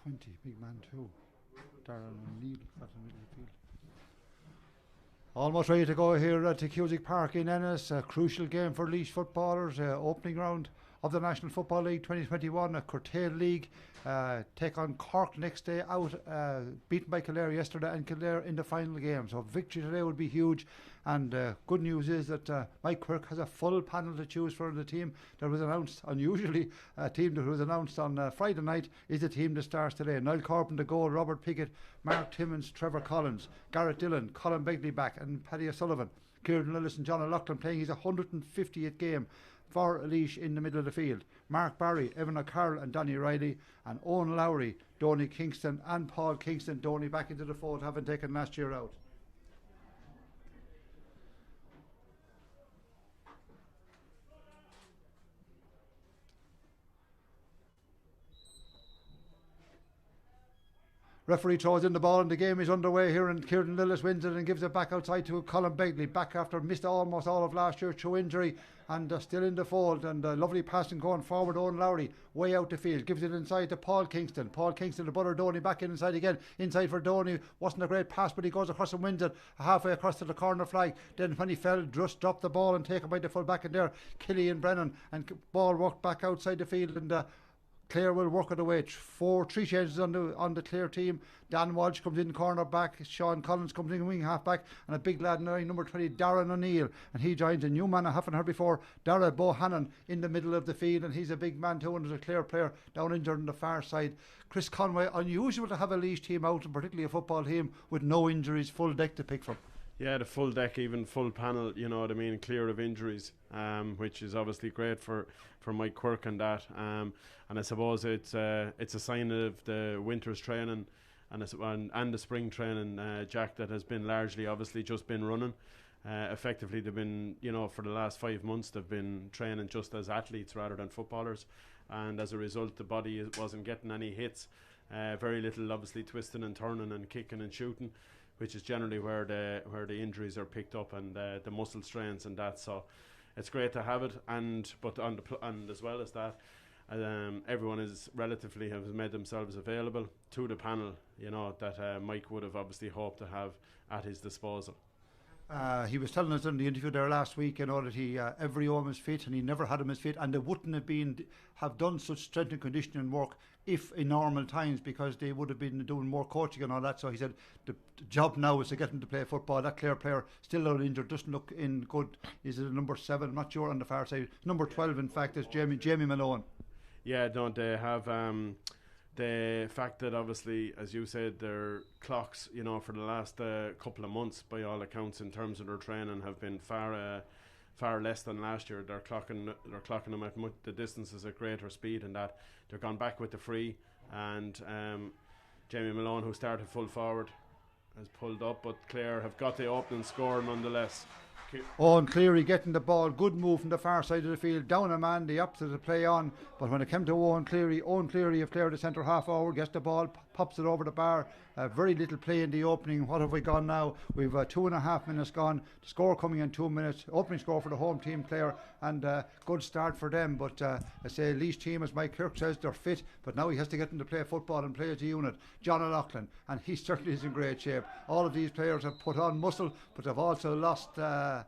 20, big man too. Darren O'Neill at the middle of the field. Almost ready to go here at Cusick Park in Ennis. A crucial game for Laois footballers. Opening round of the National Football League 2021, a curtailed league. Take on Cork next day out, beaten by Clare yesterday, and Clare in the final game. So victory today would be huge. And good news is that Mike Quirk has a full panel to choose for. The team that was announced, unusually a team that was announced on Friday night, is the team that starts today. Niall Corbin the goal, Robert Pickett, Mark Timmins, Trevor Collins, Garrett Dillon, Colin Begley back, and Paddy O'Sullivan. Kieran Lillis and John O'Loughlin playing his 150th game for Laois in the middle of the field. Mark Barry, Evan O'Carroll and Donny Riley, and Owen Lowry, Donny Kingston and Paul Kingston. Donny back into the fold, having taken last year out. Referee throws in the ball and the game is underway here, and Kieran Lillis wins it and gives it back outside to Colin Begley, back after missed almost all of last year through injury, and still in the fold, and lovely passing going forward. Owen Lowry way out the field, gives it inside to Paul Kingston, the brother Donny back inside again, inside for Donny. Wasn't a great pass, but he goes across and wins it halfway across to the corner flag. Then when he fell, just dropped the ball and taken by the full back in there, Killian Brennan, and ball worked back outside the field, and Clare will work it away. Three changes on the Clare team. Dan Walsh comes in corner back, Sean Collins comes in wing half back, and a big lad number 20, Darren O'Neill, and he joins a new man I haven't heard before, Dara Bohannon, in the middle of the field, and he's a big man too, and there's a Clare player down injured on the far side. Chris Conway, unusual to have a Laois team out, and particularly a football team with no injuries, full deck to pick from. Yeah, the full deck, even full panel, you know what I mean, clear of injuries, which is obviously great for Mike Quirk and that. And I suppose it's a sign of the winter's training and the spring training, Jack, that has been largely obviously just been running. Effectively, they've been, for the last 5 months, they've been training just as athletes rather than footballers. And as a result, the body wasn't getting any hits. Very little, obviously, twisting and turning and kicking and shooting, which is generally where the injuries are picked up, and the muscle strains and that. So it's great to have it, but as well as that, everyone is relatively have made themselves available to the panel, that Mike would have obviously hoped to have at his disposal. He was telling us in the interview there last week, that he every home is fit, and he never had him as fit, and they wouldn't have done such strength and conditioning work if in normal times, because they would have been doing more coaching and all that. So he said the job now is to get him to play football. That Clare player still out injured, doesn't look in good. Is it number 7? I'm not sure on the far side. Number 12, in fact, is Jamie Malone. Yeah, don't they have the fact that obviously, as you said, their clocks, for the last couple of months, by all accounts, in terms of their training, have been far less than last year. They're clocking them at the distances at greater speed, and that they're gone back with the free. And Jamie Malone, who started full forward, has pulled up, but Clare have got the opening score nonetheless. Owen Cleary getting the ball, good move from the far side of the field, down a man, the opposite to play on, but when it came to Owen Cleary of Clare, the centre half hour, gets the ball, pops it over the bar. Very little play in the opening. What have we gone now? We've 2.5 minutes gone. The score coming in 2 minutes. Opening score for the home team, Clare, and good start for them. But I say Laois team, as Mike Kirk says, they're fit, but now he has to get them to play football and play as a unit. John O'Loughlin, and he certainly is in great shape. All of these players have put on muscle, but they've also lost a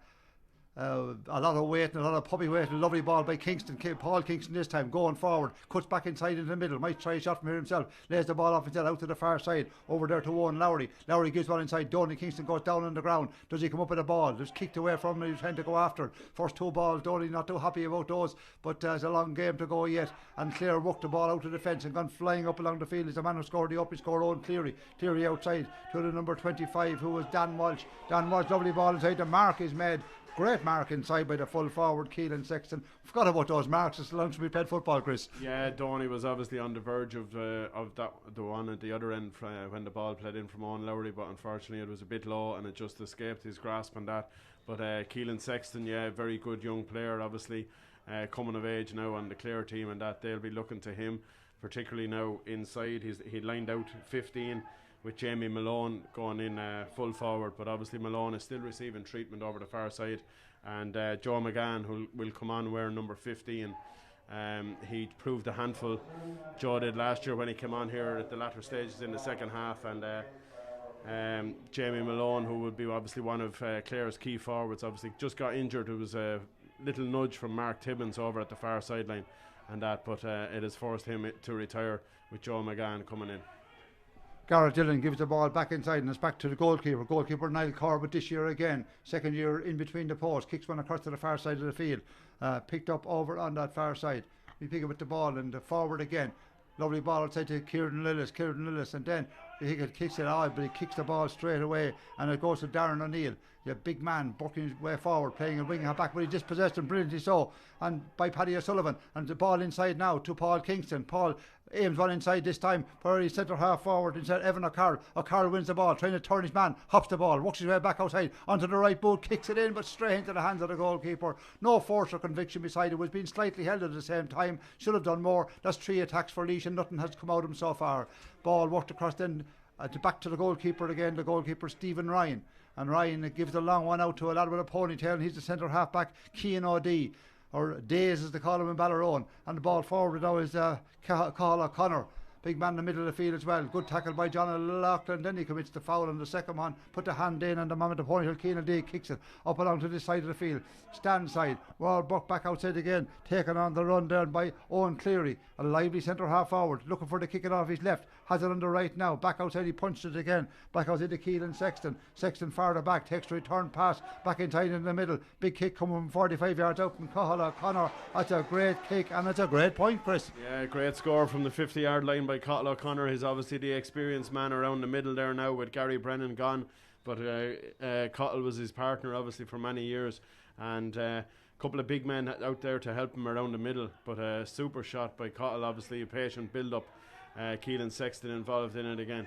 lot of weight and a lot of puppy weight. A lovely ball by Kingston, Paul Kingston this time, going forward, cuts back inside into the middle, might try a shot from here himself, lays the ball off instead out to the far side, over there to Owen Lowry. Lowry gives one inside, Donny Kingston goes down on the ground. Does he come up with a ball? Just kicked away from him, he's trying to go after it. First 2 balls, Donny not too happy about those, but there's a long game to go yet, and Clare worked the ball out to the fence and gone flying up along the field. Is the man who scored the opening score, Owen Cleary outside to the number 25, who was Dan Walsh. Lovely ball inside, the mark is made. Great mark inside by the full forward, Keelan Sexton. Forgot about those marks as long as we played football, Chris. Yeah, Donny was obviously on the verge of that, the one at the other end when the ball played in from Owen Lowry, but unfortunately it was a bit low and it just escaped his grasp on that. But Keelan Sexton, very good young player, obviously coming of age now on the Clare team, and that they'll be looking to him, particularly now inside. He lined out 15 with Jamie Malone going in full forward, but obviously Malone is still receiving treatment over the far side, and Joe McGann, who will come on wearing number 15, He proved a handful. Joe did last year when he came on here at the latter stages in the second half, and Jamie Malone, who would be obviously one of Clare's key forwards, obviously just got injured. It was a little nudge from Mark Tibbins over at the far sideline, and that, but it has forced him to retire with Joe McGann coming in. Garrett Dillon gives the ball back inside and it's back to the goalkeeper. Goalkeeper Niall Corbett this year again. Second year in between the posts. Kicks one across to the far side of the field. Picked up over on that far side. We pick up with the ball and forward again. Lovely ball outside to Kieran Lillis, and then he kicks it out, but he kicks the ball straight away and it goes to Darren O'Neill. The big man working his way forward, playing a wing back, but he dispossessed him brilliantly so, and by Paddy O'Sullivan, and the ball inside now to Paul Kingston. Paul aims one inside this time for his centre half forward inside Evan O'Carroll. O'Carroll wins the ball, trying to turn his man, hops the ball, works his way back outside onto the right boot, kicks it in, but straight into the hands of the goalkeeper. No force or conviction beside it. Was being slightly held at the same time, should have done more. That's 3 attacks for Laois and nothing has come out of him so far. Ball worked across then back to the goalkeeper again, the goalkeeper Stephen Ryan. And Ryan gives the long one out to a lad with a ponytail, and he's the centre half back, Cian O'Dea, or Days as they call him in Ballerone. And the ball forward now is Cathal O'Connor. Big man in the middle of the field as well. Good tackle by John O'Loughlin. Then he commits the foul on the second one. Put the hand in, and the moment the ponytail, Cian O'Dea kicks it up along to this side of the field. Stand side. Well, Buck back outside again. Taken on the run there by Owen Cleary. A lively centre half forward. Looking for the kick it off his left. Has it on the right now. Back outside, he punched it again. Back outside to Keelan Sexton. Sexton farther back. Takes the return pass. Back inside in the middle. Big kick coming from 45 yards out from Cathal O'Connor. That's a great kick, and it's a great point, Chris. Yeah, great score from the 50-yard line by Cathal O'Connor. He's obviously the experienced man around the middle there now with Gary Brennan gone. But Cathal was his partner obviously for many years. And a couple of big men out there to help him around the middle. But a super shot by Cathal, obviously a patient build-up. Keelan Sexton involved in it again.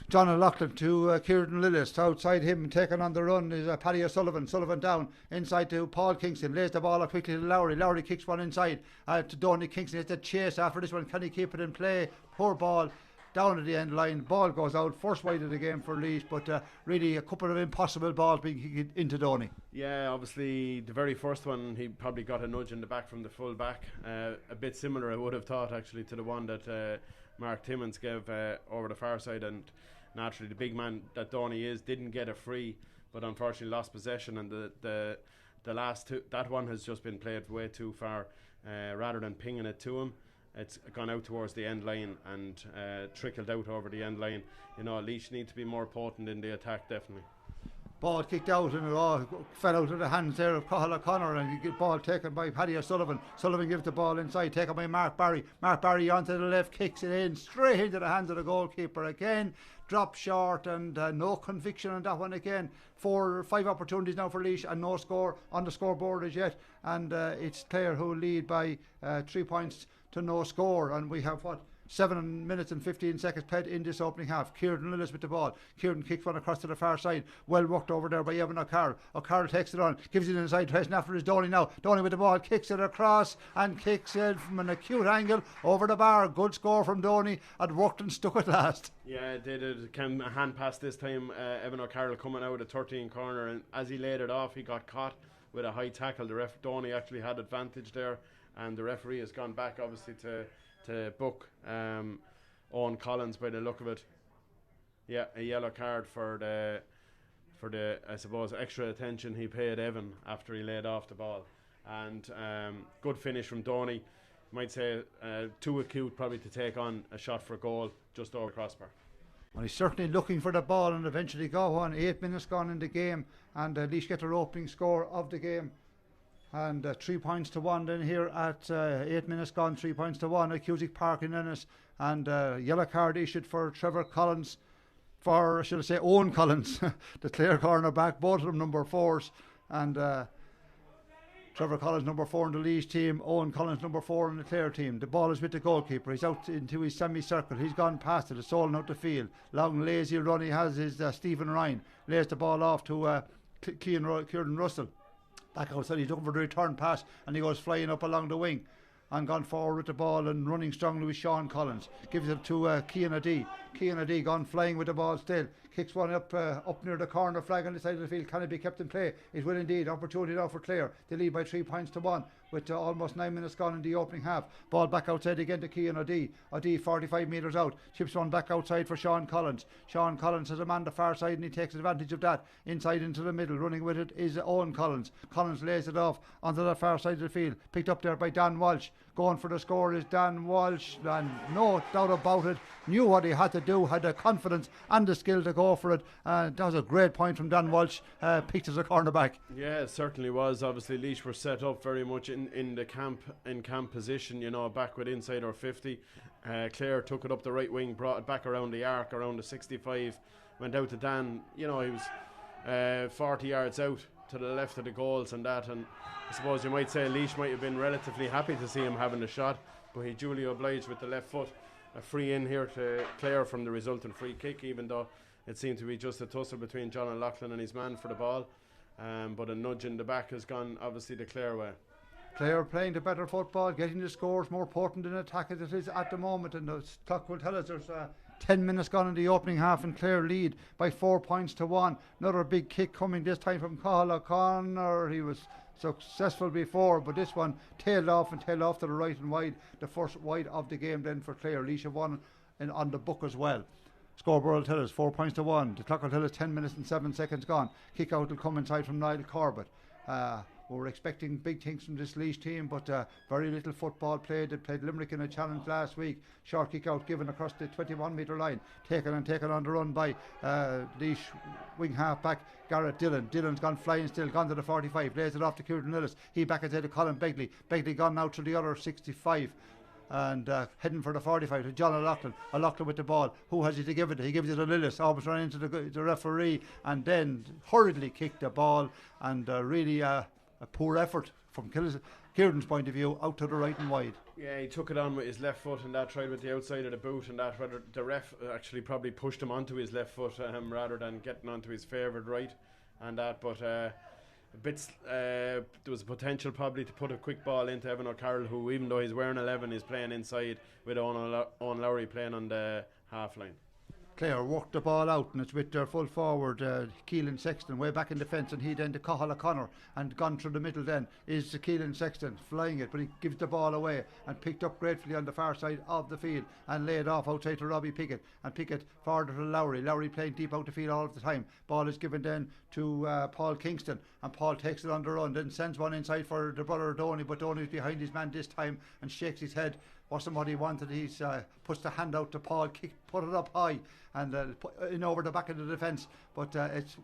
John O'Loughlin to Kieran Lillis. Outside him, taking on the run is Paddy O'Sullivan. Sullivan down inside to Paul Kingston. Lays the ball up quickly to Lowry. Lowry kicks one inside to Donny Kingston. It's a chase after this one. Can he keep it in play? Poor ball down at the end line. Ball goes out. First wide of the game for Laois, but really a couple of impossible balls being kicked into Donny. Yeah, obviously the very first one he probably got a nudge in the back from the full back. A bit similar, I would have thought, actually, to the one that Mark Timmins gave over the far side, and naturally the big man that Donny is didn't get a free, but unfortunately lost possession, and the last two, that one has just been played way too far. Rather than pinging it to him, it's gone out towards the end line and trickled out over the end line. You know, Laois need to be more potent in the attack, definitely. Ball kicked out and it fell out of the hands there of Cathal O'Connor, and you get ball taken by Paddy O'Sullivan. Sullivan gives the ball inside, taken by Mark Barry. Mark Barry onto the left, kicks it in straight into the hands of the goalkeeper again. Drop short, and no conviction on that one again. 4 or 5 opportunities now for Laois and no score on the scoreboard as yet, and it's Clare who lead by 3 points to no score, and we have 7 minutes and 15 seconds played in this opening half. Kieran Lillis with the ball. Kieran kicks one across to the far side. Well worked over there by Evan O'Carroll. O'Carroll takes it on, gives it inside, pressing after his Donny now. Donny with the ball, kicks it across and kicks it from an acute angle over the bar. Good score from Donny. Had worked and stuck at last. Yeah, they did. Came a hand pass this time. Evan O'Carroll coming out of the 13 corner, and as he laid it off, he got caught with a high tackle. The Donny actually had advantage there, and the referee has gone back obviously to book Owen Collins by the look of it. Yeah, a yellow card for the I suppose extra attention he paid Evan after he laid off the ball. And good finish from Donny. Might say too acute probably to take on a shot for goal just over crossbar. Well, he's certainly looking for the ball and eventually got one. 8 minutes gone in the game, and Laois get their opening score of the game. And 3 points to 1 then here at 8 minutes gone, 3 points to 1 at Cusick Park in Ennis. And yellow card issued for Trevor Collins, for, should I say, Owen Collins, the Clare cornerback, both of them number 4s. And Trevor Collins number 4 in the Laois team, Owen Collins number 4 in the Clare team. The ball is with the goalkeeper. He's out into his semicircle. He's gone past it. It's stolen out the field. Long lazy run he has is Stephen Ryan. Lays the ball off to Kieran Russell. Back outside, he's looking for the return pass, and he goes flying up along the wing and gone forward with the ball and running strongly with Sean Collins. Gives it to Cian O'Dea. Cian O'Dea gone flying with the ball still. kicks one up near the corner flag on the side of the field. Can it be kept in play? It will indeed. Opportunity now for Clare. They lead by 3 points to 1 with almost 9 minutes gone in the opening half. Ball back outside again to Cian O'Dea. O'Dea 45 metres out. Chips one back outside for Sean Collins. Sean Collins has a man the far side and he takes advantage of that. Inside into the middle. Running with it is Owen Collins. Collins lays it off onto the far side of the field. Picked up there by Dan Walsh. Going for the score is Dan Walsh, and no doubt about it, knew what he had to do, had the confidence and the skill to go for it. That was a great point from Dan Walsh, picked as a cornerback. Yeah, it certainly was. Obviously, Laois were set up very much in the camp position, you know, back with inside our 50. Clare took it up the right wing, brought it back around the arc, around the 65, went out to Dan. You know, he was 40 yards out to the left of the goals and that, and I suppose you might say Laois might have been relatively happy to see him having a shot, but he duly obliged with the left foot. A free in here to Clare from the resultant free kick, even though it seemed to be just a tussle between John O'Loughlin and his man for the ball, but a nudge in the back has gone obviously the Clare way. Clare playing the better football, getting the scores, more potent in attack as it is at the moment, and the clock will tell us there's 10 minutes gone in the opening half and Clare lead by 4 points to 1. Another big kick coming this time from Cathal O'Connor. He was successful before, but this one tailed off to the right and wide. The first wide of the game then for Clare. Laois have won on the book as well. Scoreboard will tell us 4 points to 1. The clock will tell us 10 minutes and 7 seconds gone. Kick out will come inside from Niall Corbett. We're expecting big things from this Laois team, but very little football played. They played Limerick in a challenge last week. Short kick out given across the 21 metre line. Taken on the run by Laois wing half back Garrett Dillon. Dillon's gone flying still, gone to the 45. Lays it off to Kieran Ellis. He back ahead to Colin Begley. Begley gone now to the other 65. And heading for the 45 to John O'Loughlin. O'Loughlin with the ball. Who has he to give it to? He gives it to Lillis. Almost ran into the referee and then hurriedly kicked the ball. And really a poor effort from Kieran's point of view, out to the right and wide. Yeah, he took it on with his left foot and that, tried with the outside of the boot and that, whether the ref actually probably pushed him onto his left foot rather than getting onto his favoured right and that, but there was a potential probably to put a quick ball into Evan O'Carroll, who even though he's wearing 11 is playing inside with Owen Lowry playing on the half line. Clare worked the ball out and it's with their full forward Keelan Sexton way back in defence, and he then to Cathal O'Connor and gone through the middle then is Keelan Sexton flying it, but he gives the ball away and picked up gratefully on the far side of the field and laid off outside to Robbie Pickett, and Pickett forward to Lowry playing deep out the field all of the time. Ball is given then to Paul Kingston, and Paul takes it on the run, then sends one inside for the brother Donny, but Donny's behind his man this time and shakes his head. Wasn't what he wanted. He puts the hand out to Paul, put it up high and in over the back of the defence, but it's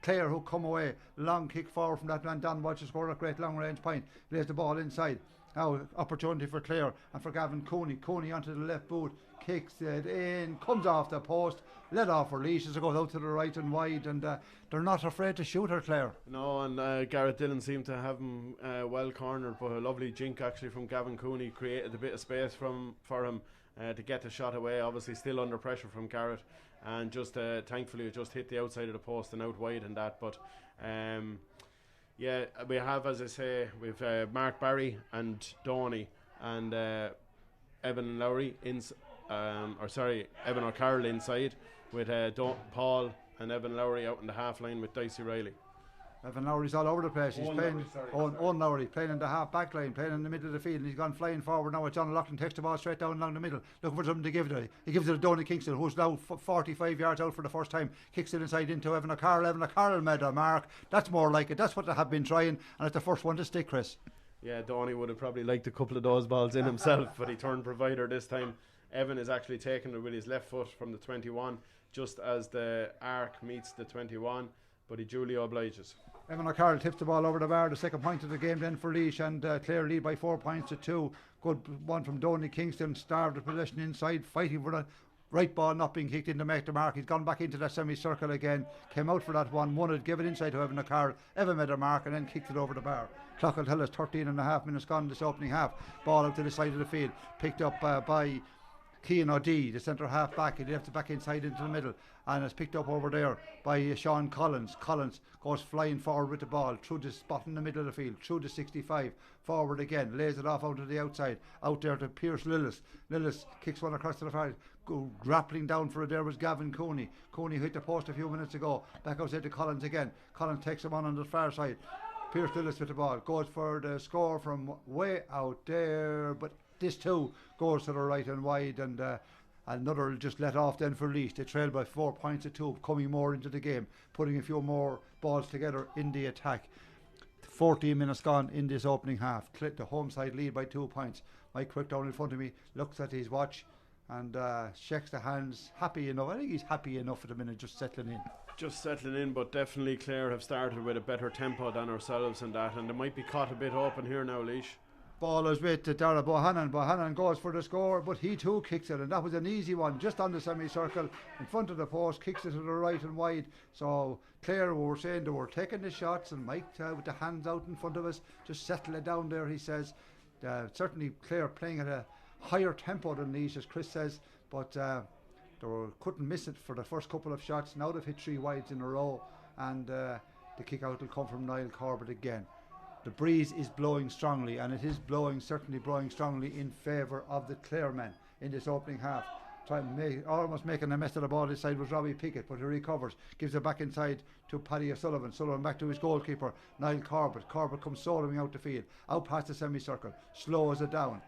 Clare who come away. Long kick forward from that man. Dan Walsh scored a great long range point, lays the ball inside. Now opportunity for Clare and for Gavin Cooney onto the left boot, kicks it in, comes off the post, let off for Laois as it goes out to the right and wide, and they're not afraid to shoot her, Clare. No, and Garrett Dillon seemed to have him well cornered, but a lovely jink actually from Gavin Cooney created a bit of space for him to get the shot away, obviously still under pressure from Garrett, and just thankfully it just hit the outside of the post and out wide and that, but yeah, we have, as I say, we've Mark Barry and Donny and Evan Lowry Evan O'Carroll inside with Paul and Evan Lowry out in the half line with Dicey Riley. Evan Lowry's all over the place. He's playing Owen Lowry playing in the half back line, playing in the middle of the field, and he's gone flying forward now with John O'Loughlin. Takes the ball straight down along the middle, looking for something to give it. He gives it to Donny Kingston, who's now 45 yards out for the first time. Kicks it inside into Evan O'Carroll. Evan O'Carroll made a mark. That's more like it. That's what they have been trying, and it's the first one to stick, Chris. Yeah, Donny would have probably liked a couple of those balls in himself, but he turned provider this time. Evan is actually taking it with his left foot from the 21, just as the arc meets the 21, but he duly obliges. Evan O'Carroll tips the ball over the bar. The second point of the game then for Laois, and Clare lead by 4 points to 2. Good one from Donny Kingston, starved the possession inside, fighting for the right ball, not being kicked in to make the mark. He's gone back into that semicircle again, came out for that one, won it, gave it inside to Evan O'Carroll. Evan made a mark and then kicked it over the bar. Clock will tell us 13 and a half minutes gone in this opening half. Ball out to the side of the field, picked up by Cian O'Dea, the centre half back. He left it back inside into the middle, and it's picked up over there by Sean Collins. Collins goes flying forward with the ball through the spot in the middle of the field, through the 65, forward again, lays it off out to the outside, out there to Pierce Lillis. Lillis kicks one across to the far, grappling down for it there was Gavin Cooney. Cooney hit the post a few minutes ago, back outside to Collins again. Collins takes him on the far side. Pierce Lillis with the ball, goes for the score from way out there, but this too goes to the right and wide, and another just let off then for Laois. They trail by 4 points to 2, coming more into the game, putting a few more balls together in the attack. 14 minutes gone in this opening half. The home side lead by 2 points. Mike Quick down in front of me looks at his watch and shakes the hands, happy enough. I think he's happy enough at the minute, just settling in. Just settling in, but definitely Clare have started with a better tempo than ourselves and that, and they might be caught a bit open here now, Laois. Ball is with Dara Bohannon. Bohannon goes for the score, but he too kicks it, and that was an easy one, just on the semicircle in front of the post, kicks it to the right and wide. So Clare were saying they were taking the shots, and Mike with the hands out in front of us, just settle it down there, he says. Certainly Clare playing at a higher tempo than Laois, as Chris says, but couldn't miss it for the first couple of shots. Now they've hit 3 wides in a row, and the kick out will come from Niall Corbett again. The breeze is blowing strongly, and it is certainly blowing strongly in favour of the Clare men in this opening half. Almost making a mess of the ball this side was Robbie Pickett, but he recovers, gives it back inside to Paddy O'Sullivan. Sullivan back to his goalkeeper, Niall Corbett. Corbett comes soloing out the field, out past the semicircle, slows it down,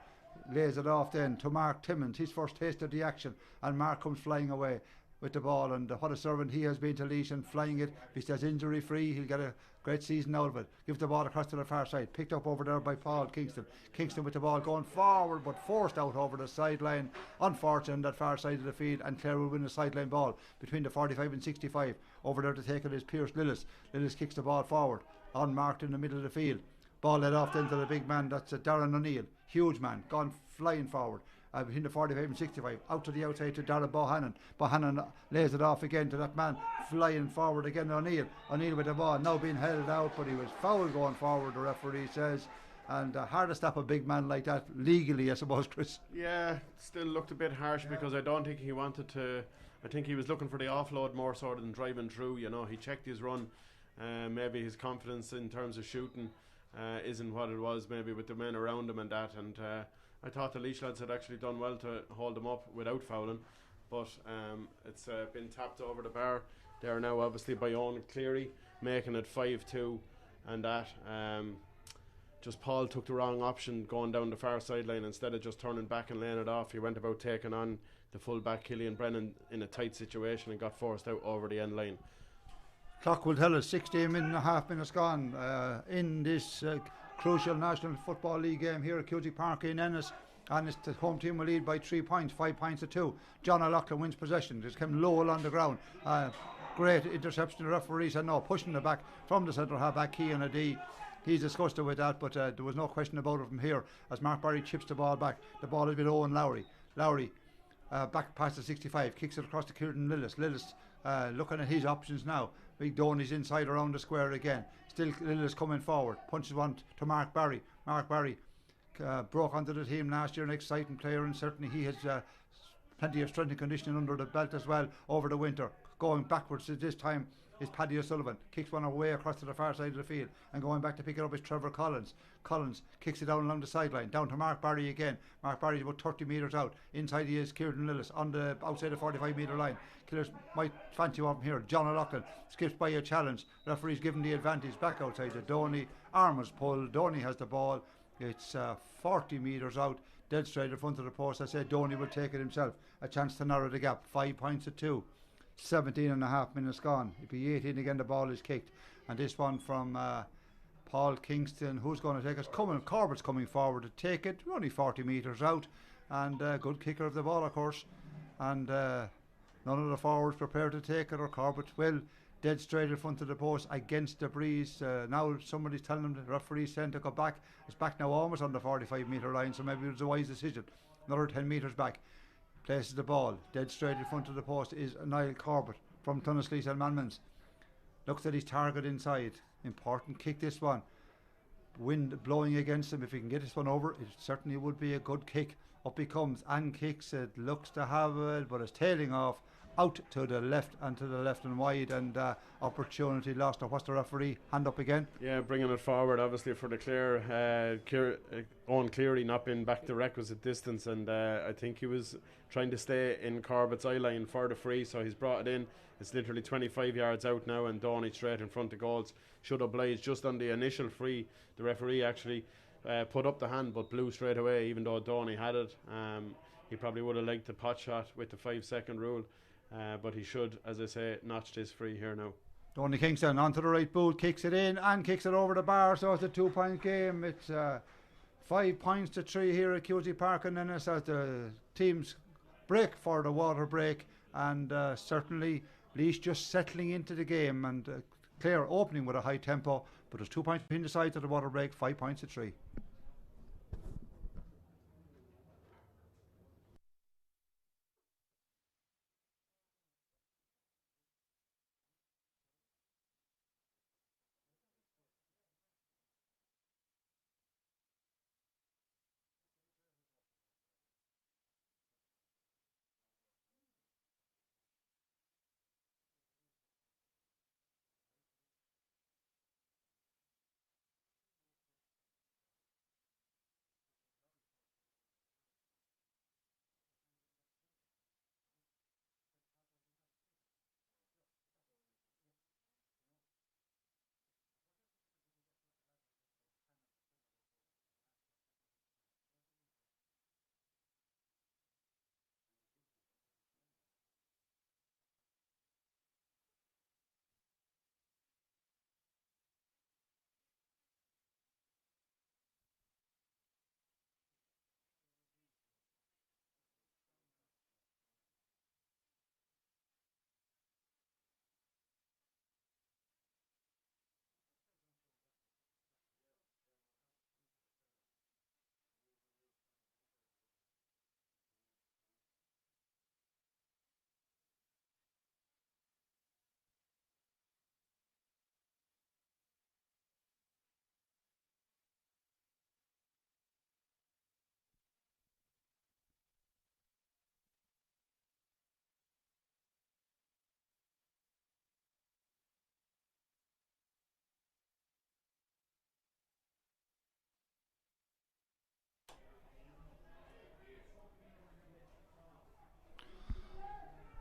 lays it off then to Mark Timmins, his first taste of the action, and Mark comes flying away with the ball, and what a servant he has been to Laois, and flying it. If he stays injury free, he'll get a great season out of it. Gives the ball across to the far side, picked up over there by Paul Kingston. Kingston with the ball going forward, but forced out over the sideline, unfortunate on that far side of the field, and Clare will win a sideline ball between the 45 and 65. Over there to take it is Pierce Lillis. Lillis kicks the ball forward, unmarked in the middle of the field. Ball led off then to the big man, that's Darren O'Neill, huge man, gone flying forward. Between the 45 and 65, out to the outside to Dara Bohannon. Bohannon lays it off again to that man flying forward again, O'Neill with the ball, now being held out, but he was fouled going forward, the referee says, and hard to stop a big man like that legally, I suppose, Chris. Yeah, still looked a bit harsh, because I don't think he wanted to. I think he was looking for the offload more so than driving through. You know, he checked his run, maybe his confidence in terms of shooting isn't what it was maybe with the men around him and that, and I thought the Laois lads had actually done well to hold them up without fouling, but it's been tapped over the bar there now, obviously by Owen Cleary, making it 5-2, and that just Paul took the wrong option going down the far sideline. Instead of just turning back and laying it off, he went about taking on the full back Killian Brennan in a tight situation and got forced out over the end line. Clock will tell us 16.5 minutes gone in this crucial National Football League game here at Cusack Park in Ennis, and the home team will lead by 3 points, 5 points to 2. John O'Loughlin wins possession, just came low on the ground, great interception. The referee said no, pushing the back from the centre half back, Cian O'Dea. He's disgusted with that, but there was no question about it from here as Mark Barry chips the ball back. The ball has been Owen Lowry back past the 65, kicks it across to Kieran Lillis. Looking at his options now. Big Doney's inside around the square again. Still Lillis coming forward. Punches one to Mark Barry. Mark Barry broke onto the team last year, an exciting player, and certainly he has plenty of strength and conditioning under the belt as well over the winter. Going backwards this time is Paddy O'Sullivan. Kicks one away across to the far side of the field, and going back to pick it up is Trevor Collins. Collins kicks it down along the sideline, down to Mark Barry again. Mark Barry's about 30 metres out. Inside he is Kieran Lillis on the outside the 45 metre line. Killers might fancy one from here. John O'Loughlin skips by a challenge. Referee's given the advantage back outside to Doney. Arm is pulled. Doney has the ball. It's 40 metres out, dead straight in front of the post. I said Doney will take it himself. A chance to narrow the gap. 5 points to 2. 17.5 minutes gone. It'll be 18 again. The ball is kicked, and this one from Paul Kingston. Who's going to take it? Corbett's coming forward to take it. We're only 40 metres out, and good kicker of the ball, of course. And none of the forwards prepared to take it, or Corbett will. Dead straight in front of the post against the breeze. Now somebody's telling them, the referee's saying to go back. It's back now almost on the 45 metre line, so maybe it was a wise decision. Another 10 metres back. Places the ball dead straight in front of the post is Niall Corbett from Tunnislees and Manmans. Looks at his target inside. Important kick, this one. wind blowing against him. If he can get this one over, it certainly would be a good kick. Up he comes and kicks it, looks to have it, but it's tailing off out to the left and wide, and opportunity lost. Now what's the referee? Hand up again. Yeah, bringing it forward obviously for the Clare. Owen Cleary not been back the requisite distance, and I think he was trying to stay in Corbett's eye line for the free, so he's brought it in. It's literally 25 yards out now, and Downey straight in front of goals. Should oblige just on the initial free. The referee actually put up the hand but blew straight away, even though Downey had it. He probably would have liked the pot shot with the 5-second rule, but he should, as I say, notch this free here now. Downey Kingston onto the right boot, kicks it in and kicks it over the bar, so it's a 2-point game. It's 5 points to 3 here at Cusie Park, and then it's as the teams break for the water break, and certainly Laois just settling into the game, and Clare opening with a high tempo, but there's 2 points between the sides of the water break, 5 points to 3.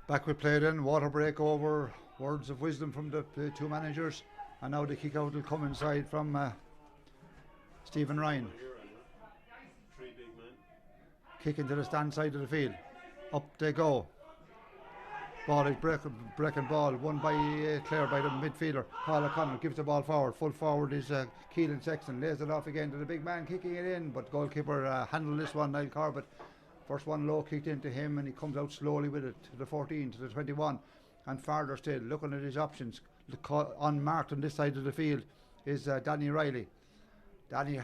Back we play then, water break over, words of wisdom from the two managers, and now the kick out will come inside from Stephen Ryan. Kick into the stand side of the field. Up they go. Ball is breaking ball, won by Clare by the midfielder. Paul O'Connor gives the ball forward. Full forward is Keelan Sexton, lays it off again to the big man kicking it in, but goalkeeper handled this one, Niall Corbett. First one low kicked into him, and he comes out slowly with it to the 14, to the 21, and farther still, looking at his options. Unmarked on this side of the field is Danny Riley. Danny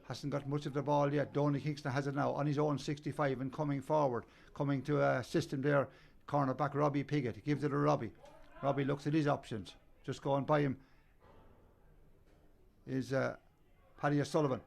hasn't got much of the ball yet. Downey Kingston has it now on his own 65 and coming forward, coming to assist him there. Cornerback Robbie Piggott, he gives it to Robbie. Robbie looks at his options. Just going by him is Paddy O'Sullivan.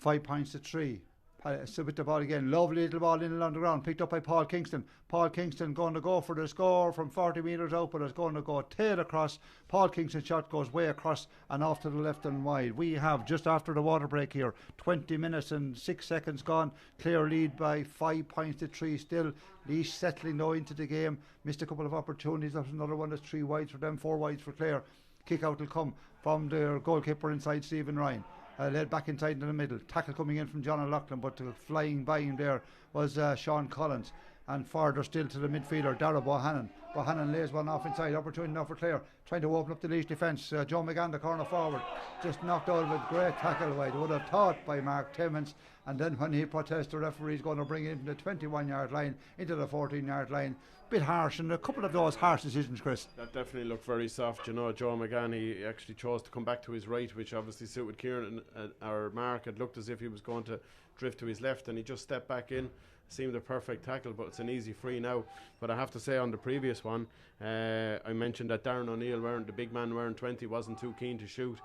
5 points to 3. With the ball again, lovely little ball in along the ground, picked up by Paul Kingston. Paul Kingston going to go for the score from 40 metres out, but it's going to go tail across. Paul Kingston's shot goes way across and off to the left and wide. We have, just after the water break here, 20 minutes and 6 seconds gone. Clare lead by 5 points to 3 still. Laois settling now into the game. Missed a couple of opportunities. There's another one that's 3 wides for them, 4 wides for Clare. Kick out will come from their goalkeeper inside, Stephen Ryan. Led back inside into the middle. Tackle coming in from John O'Loughlin, but flying by him there was Sean Collins. And farther still to the midfielder, Dara Bohannon. Bohannon lays one off inside. Opportunity now for Clare, trying to open up the Laois defence. Joe McGann, the corner forward, just knocked out of it. Great tackle wide. Would have thought by Mark Timmins. And then when he protests, the referee's going to bring it into the 21-yard line, into the 14-yard line. Bit harsh, and a couple of those harsh decisions, Chris. That definitely looked very soft. You know, Joe McGann, he actually chose to come back to his right, which obviously suited Kieran. Or Mark, it looked as if he was going to drift to his left, and he just stepped back in. Seemed a perfect tackle, but it's an easy free now. But I have to say, on the previous one, I mentioned that Darren O'Neill, the big man wearing 20, wasn't too keen to shoot.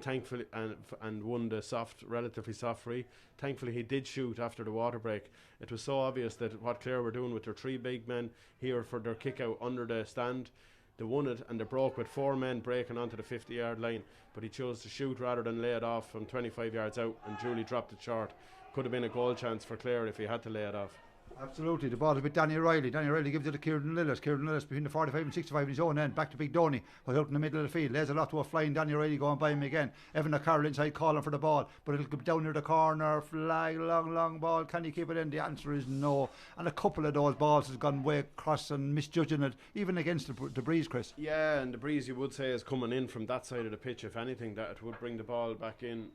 thankfully, and won the relatively soft free. Thankfully, he did shoot after the water break. It was so obvious that what Clare were doing with their 3 big men here for their kick out under the stand, they won it and they broke with 4 men breaking onto the 50-yard line. But he chose to shoot rather than lay it off from 25 yards out, and Julie dropped it short. Could have been a goal chance for Clare if he had to lay it off. Absolutely. The ball is with Danny Riley. Danny Riley gives it to Kieran Lillis. Kieran Lillis between the 45 and 65 in his own end. Back to Big Donny, who's out in the middle of the field. There's a lot to a flying Danny Riley going by him again. Evan O'Carroll inside calling for the ball, but it'll go down near the corner. Flag, long ball. Can he keep it in? The answer is no. And a couple of those balls has gone way across and misjudging it, even against the breeze, Chris. Yeah, and the breeze, you would say, is coming in from that side of the pitch. If anything, that it would bring the ball back in.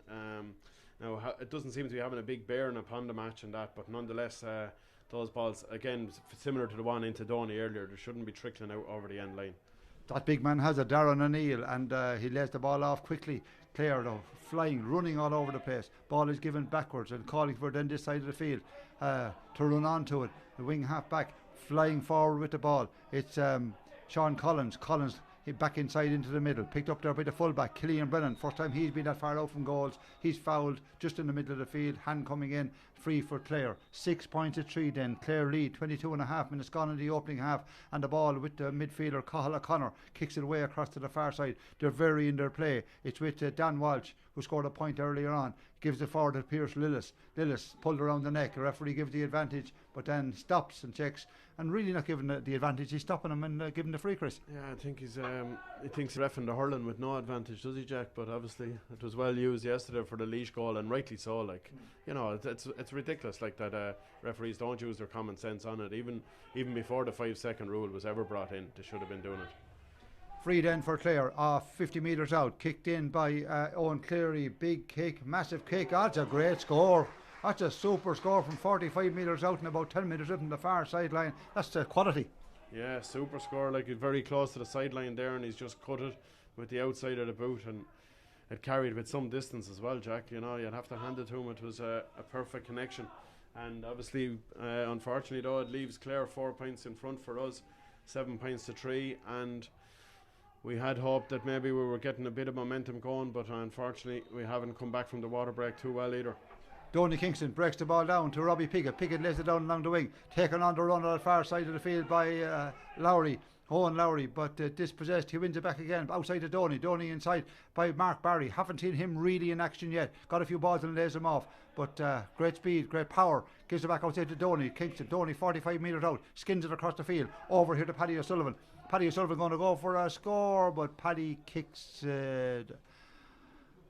Now, it doesn't seem to be having a big bearing upon the match and that, but nonetheless, those balls, again, similar to the one into Donny earlier, they shouldn't be trickling out over the end line. That big man has a Darren O'Neill, and he lays the ball off quickly. Clare, though, flying, running all over the place. Ball is given backwards and calling for then this side of the field to run onto it. The wing half back flying forward with the ball. It's Sean Collins. Collins back inside into the middle, picked up there by the fullback Killian Brennan. First time he's been that far out from goals. He's fouled just in the middle of the field. Hand coming in, free for Clare. 6 points at 3 then. Clare lead, 22.5 minutes gone in the opening half, and the ball with the midfielder Cathal O'Connor kicks it away across to the far side. They're very in their play. It's with Dan Walsh, who scored a point earlier on. Gives it forward to Pierce Lillis. Lillis pulled around the neck. The referee gives the advantage, but then stops and checks, and really not giving the advantage. He's stopping him and giving the free, Chris. Yeah, I think he thinks he's reffing the hurling with no advantage, does he, Jack? But obviously it was well used yesterday for the Laois goal, and rightly so. Like, you know, it's ridiculous like that. Referees don't use their common sense on it. Even before the 5-second rule was ever brought in, they should have been doing it. Free then for Clare, off 50 metres out, kicked in by Owen Cleary. Big kick, massive kick. That's a great score. That's a super score from 45 metres out and about 10 metres up from the far sideline. That's the quality. Yeah, super score. Like, he's very close to the sideline there, and he's just cut it with the outside of the boot, and it carried with some distance as well, Jack. You know, you'd have to hand it to him. It was a perfect connection. And obviously, unfortunately though, it leaves Clare 4 points in front for us, 7 points to 3, and we had hoped that maybe we were getting a bit of momentum going, but unfortunately we haven't come back from the water break too well either. Donny Kingston breaks the ball down to Robbie Piggott. Piggott lays it down along the wing, taken on the run on the far side of the field by Owen Lowry, but dispossessed. He wins it back again outside of Donny. Donny inside by Mark Barry. Haven't seen him really in action yet. Got a few balls and lays them off, but great speed, great power. Gives it back outside to Donny Kingston. Donny 45 metres out, skins it across the field over here to Paddy O'Sullivan. Paddy O'Sullivan going to go for a score, but Paddy kicks it.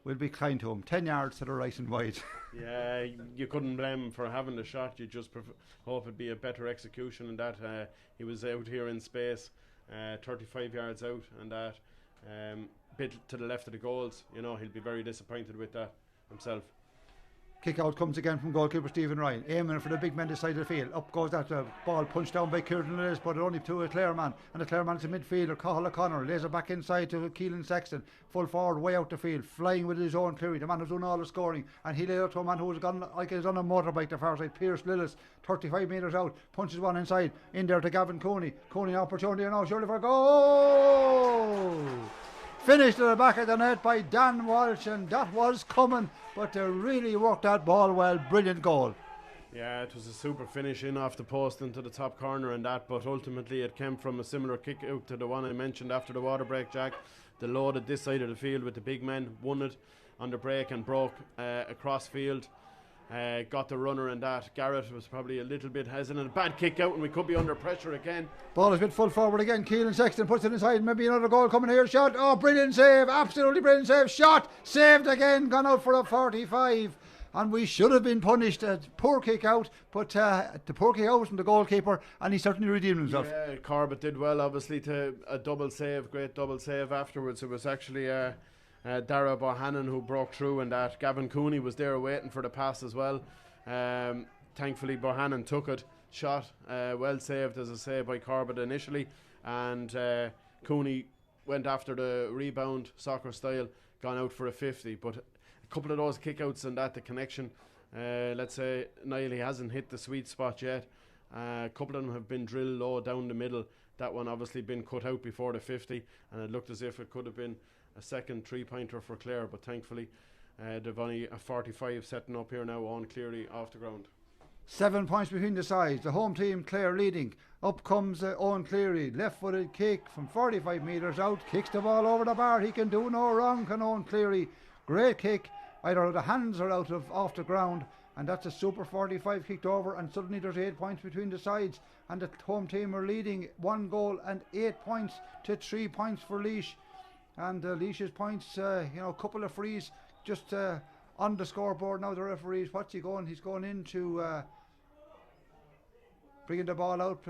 We'll be kind to him. 10 yards to the right and wide. Yeah, you couldn't blame him for having the shot. You just hope it'd be a better execution, and that he was out here in space, 35 yards out, and that bit to the left of the goals. You know, he'll be very disappointed with that himself. Kick out comes again from goalkeeper Stephen Ryan, aiming for the big man this side of the field. Up goes that ball, punched down by Kieran Lillis, but only to a Clare man, and the Clare man is a midfielder, Cathal O'Connor, lays it back inside to Keelan Sexton, full forward, way out the field, flying with his own Cleary, the man who's done all the scoring, and he laid it to a man who's gone like he's on a motorbike the far side. Pierce Lillis, 35 metres out, punches one inside, in there to Gavin Cooney. Cooney opportunity now, surely for a goal! Finished at the back of the net by Dan Walsh, and that was coming, but they really worked that ball well. Brilliant goal. Yeah, it was a super finish in off the post into the top corner and that, but ultimately it came from a similar kick out to the one I mentioned after the water break, Jack. They loaded this side of the field with the big men, won it on the break and broke across field. Got the runner and that. Garrett was probably a little bit hesitant. Bad kick out, and we could be under pressure again. Ball has been full forward again. Keelan Sexton puts it inside. Maybe another goal coming here. Shot. Oh, brilliant save. Absolutely brilliant save. Shot. Saved again. Gone out for a 45. And we should have been punished. Poor kick out. But the poor kick out from the goalkeeper. And he certainly redeemed himself. Yeah, Corbett did well, obviously, to a double save. Great double save afterwards. It was actually Dara Bohannon who broke through, and that Gavin Cooney was there waiting for the pass as well. Thankfully Bohannon took it, shot, well saved as I say by Corbett initially, and Cooney went after the rebound, soccer style, gone out for a 50. But a couple of those kickouts and that, the connection, let's say Niall, he hasn't hit the sweet spot yet. A couple of them have been drilled low down the middle. That one obviously been cut out before the 50, and it looked as if it could have been second 3-pointer for Clare, but thankfully they've only a 45 setting up here now on Cleary off the ground. 7 points between the sides. The home team, Clare, leading. Up comes Owen Cleary. Left-footed kick from 45 metres out. Kicks the ball over the bar. He can do no wrong, can Owen Cleary. Great kick. Either the hands are out of off the ground, and that's a super 45 kicked over, and suddenly there's 8 points between the sides, and the home team are leading 1 goal and 8 points to 3 points for Laois. And Laois's points, a couple of frees just on the scoreboard now. The referees, what's he going? He's going into bringing the ball out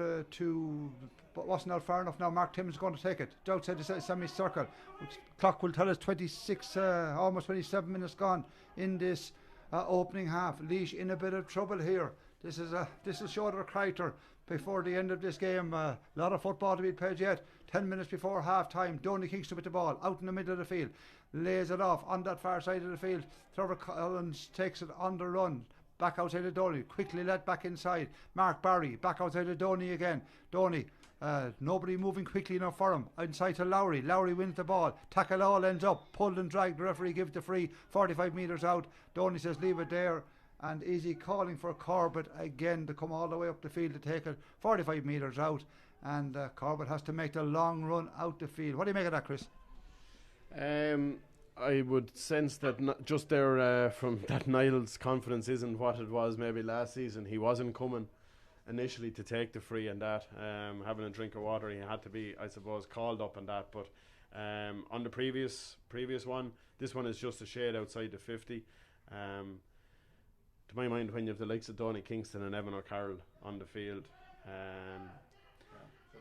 but wasn't out far enough now. Mark Tim's going to take it. It's outside the semi-circle. Which clock will tell us 26, almost 27 minutes gone in this opening half. Laois in a bit of trouble here. This will show their character before the end of this game. A lot of football to be played yet. 10 minutes before half time. Donny Kingston with the ball out in the middle of the field. Lays it off on that far side of the field. Trevor Collins takes it on the run. Back outside of Donny, quickly let back inside. Mark Barry, back outside of Donny again. Donny, nobody moving quickly enough for him. Inside to Lowry. Lowry wins the ball. Tackle all ends up. Pulled and dragged. The referee gives the free. 45 metres out. Donny says leave it there. And is he calling for Corbett again to come all the way up the field to take it 45 metres out. And Corbett has to make the long run out the field. What do you make of that, Chris? I would sense that just there from that Niall's confidence isn't what it was maybe last season. He wasn't coming initially to take the free and that, having a drink of water. He had to be, I suppose, called up and that. But on the previous one, this one is just a shade outside the 50. To my mind, when you have the likes of Donny Kingston and Evan O'Carroll on the field,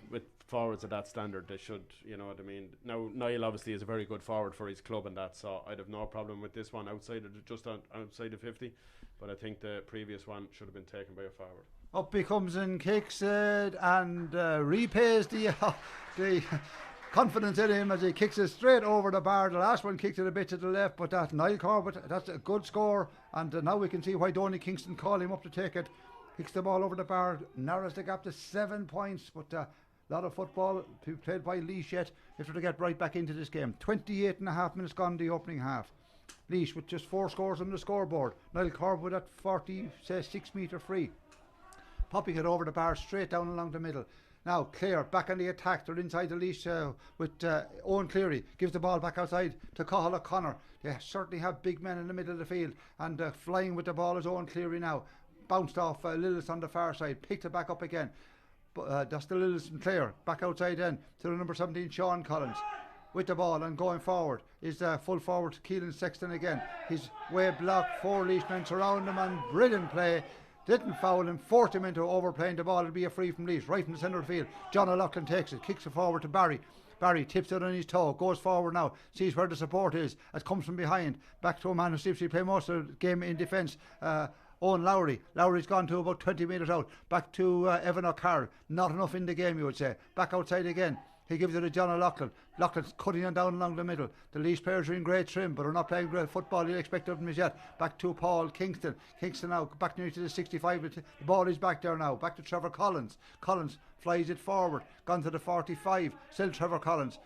with forwards of that standard, they should, you know what I mean. Now Niall obviously is a very good forward for his club and that, so I'd have no problem with this one outside of 50, but I think the previous one should have been taken by a forward. Up he comes and kicks it and repays the confidence in him as he kicks it straight over the bar. The last one kicked it a bit to the left, but that Niall Corbett, that's a good score, and now we can see why Donny Kingston called him up to take it. Kicks the ball over the bar, narrows the gap to 7 points, but a lot of football to be played by Laois yet if they get right back into this game. 28 and a half minutes gone the opening half. Laois with just 4 scores on the scoreboard. Niall Corbett with that 46 metre free. Popping it over the bar straight down along the middle. Now Clare back on the attack. They're inside the Laois with Owen Cleary. Gives the ball back outside to Cathal O'Connor. They certainly have big men in the middle of the field, and flying with the ball is Owen Cleary now. Bounced off Lillis on the far side. Picked it back up again. That's the Lillis and Clare. Back outside then to the number 17 Sean Collins. With the ball and going forward is full forward Keelan Sexton again. He's way blocked. 4 Laois men surround him and brilliant play. Didn't foul him, forced him into overplaying the ball. It'll be a free from Laois, right in the centre of the field. John O'Loughlin takes it, kicks it forward to Barry. Barry tips it on his toe, goes forward now, sees where the support is, as comes from behind. Back to a man who seems to play most of the game in defence. Owen Lowry. Lowry's gone to about 20 metres out. Back to Evan O'Carroll. Not enough in the game, you would say. Back outside again. He gives it to John O'Loughlin. Loughlin's cutting it down along the middle. The Laois players are in great trim, but are not playing great football. You'll expect of them as yet. Back to Paul Kingston. Kingston now back near to the 65. The ball is back there now. Back to Trevor Collins. Collins flies it forward. Gone to the 45. Still Trevor Collins.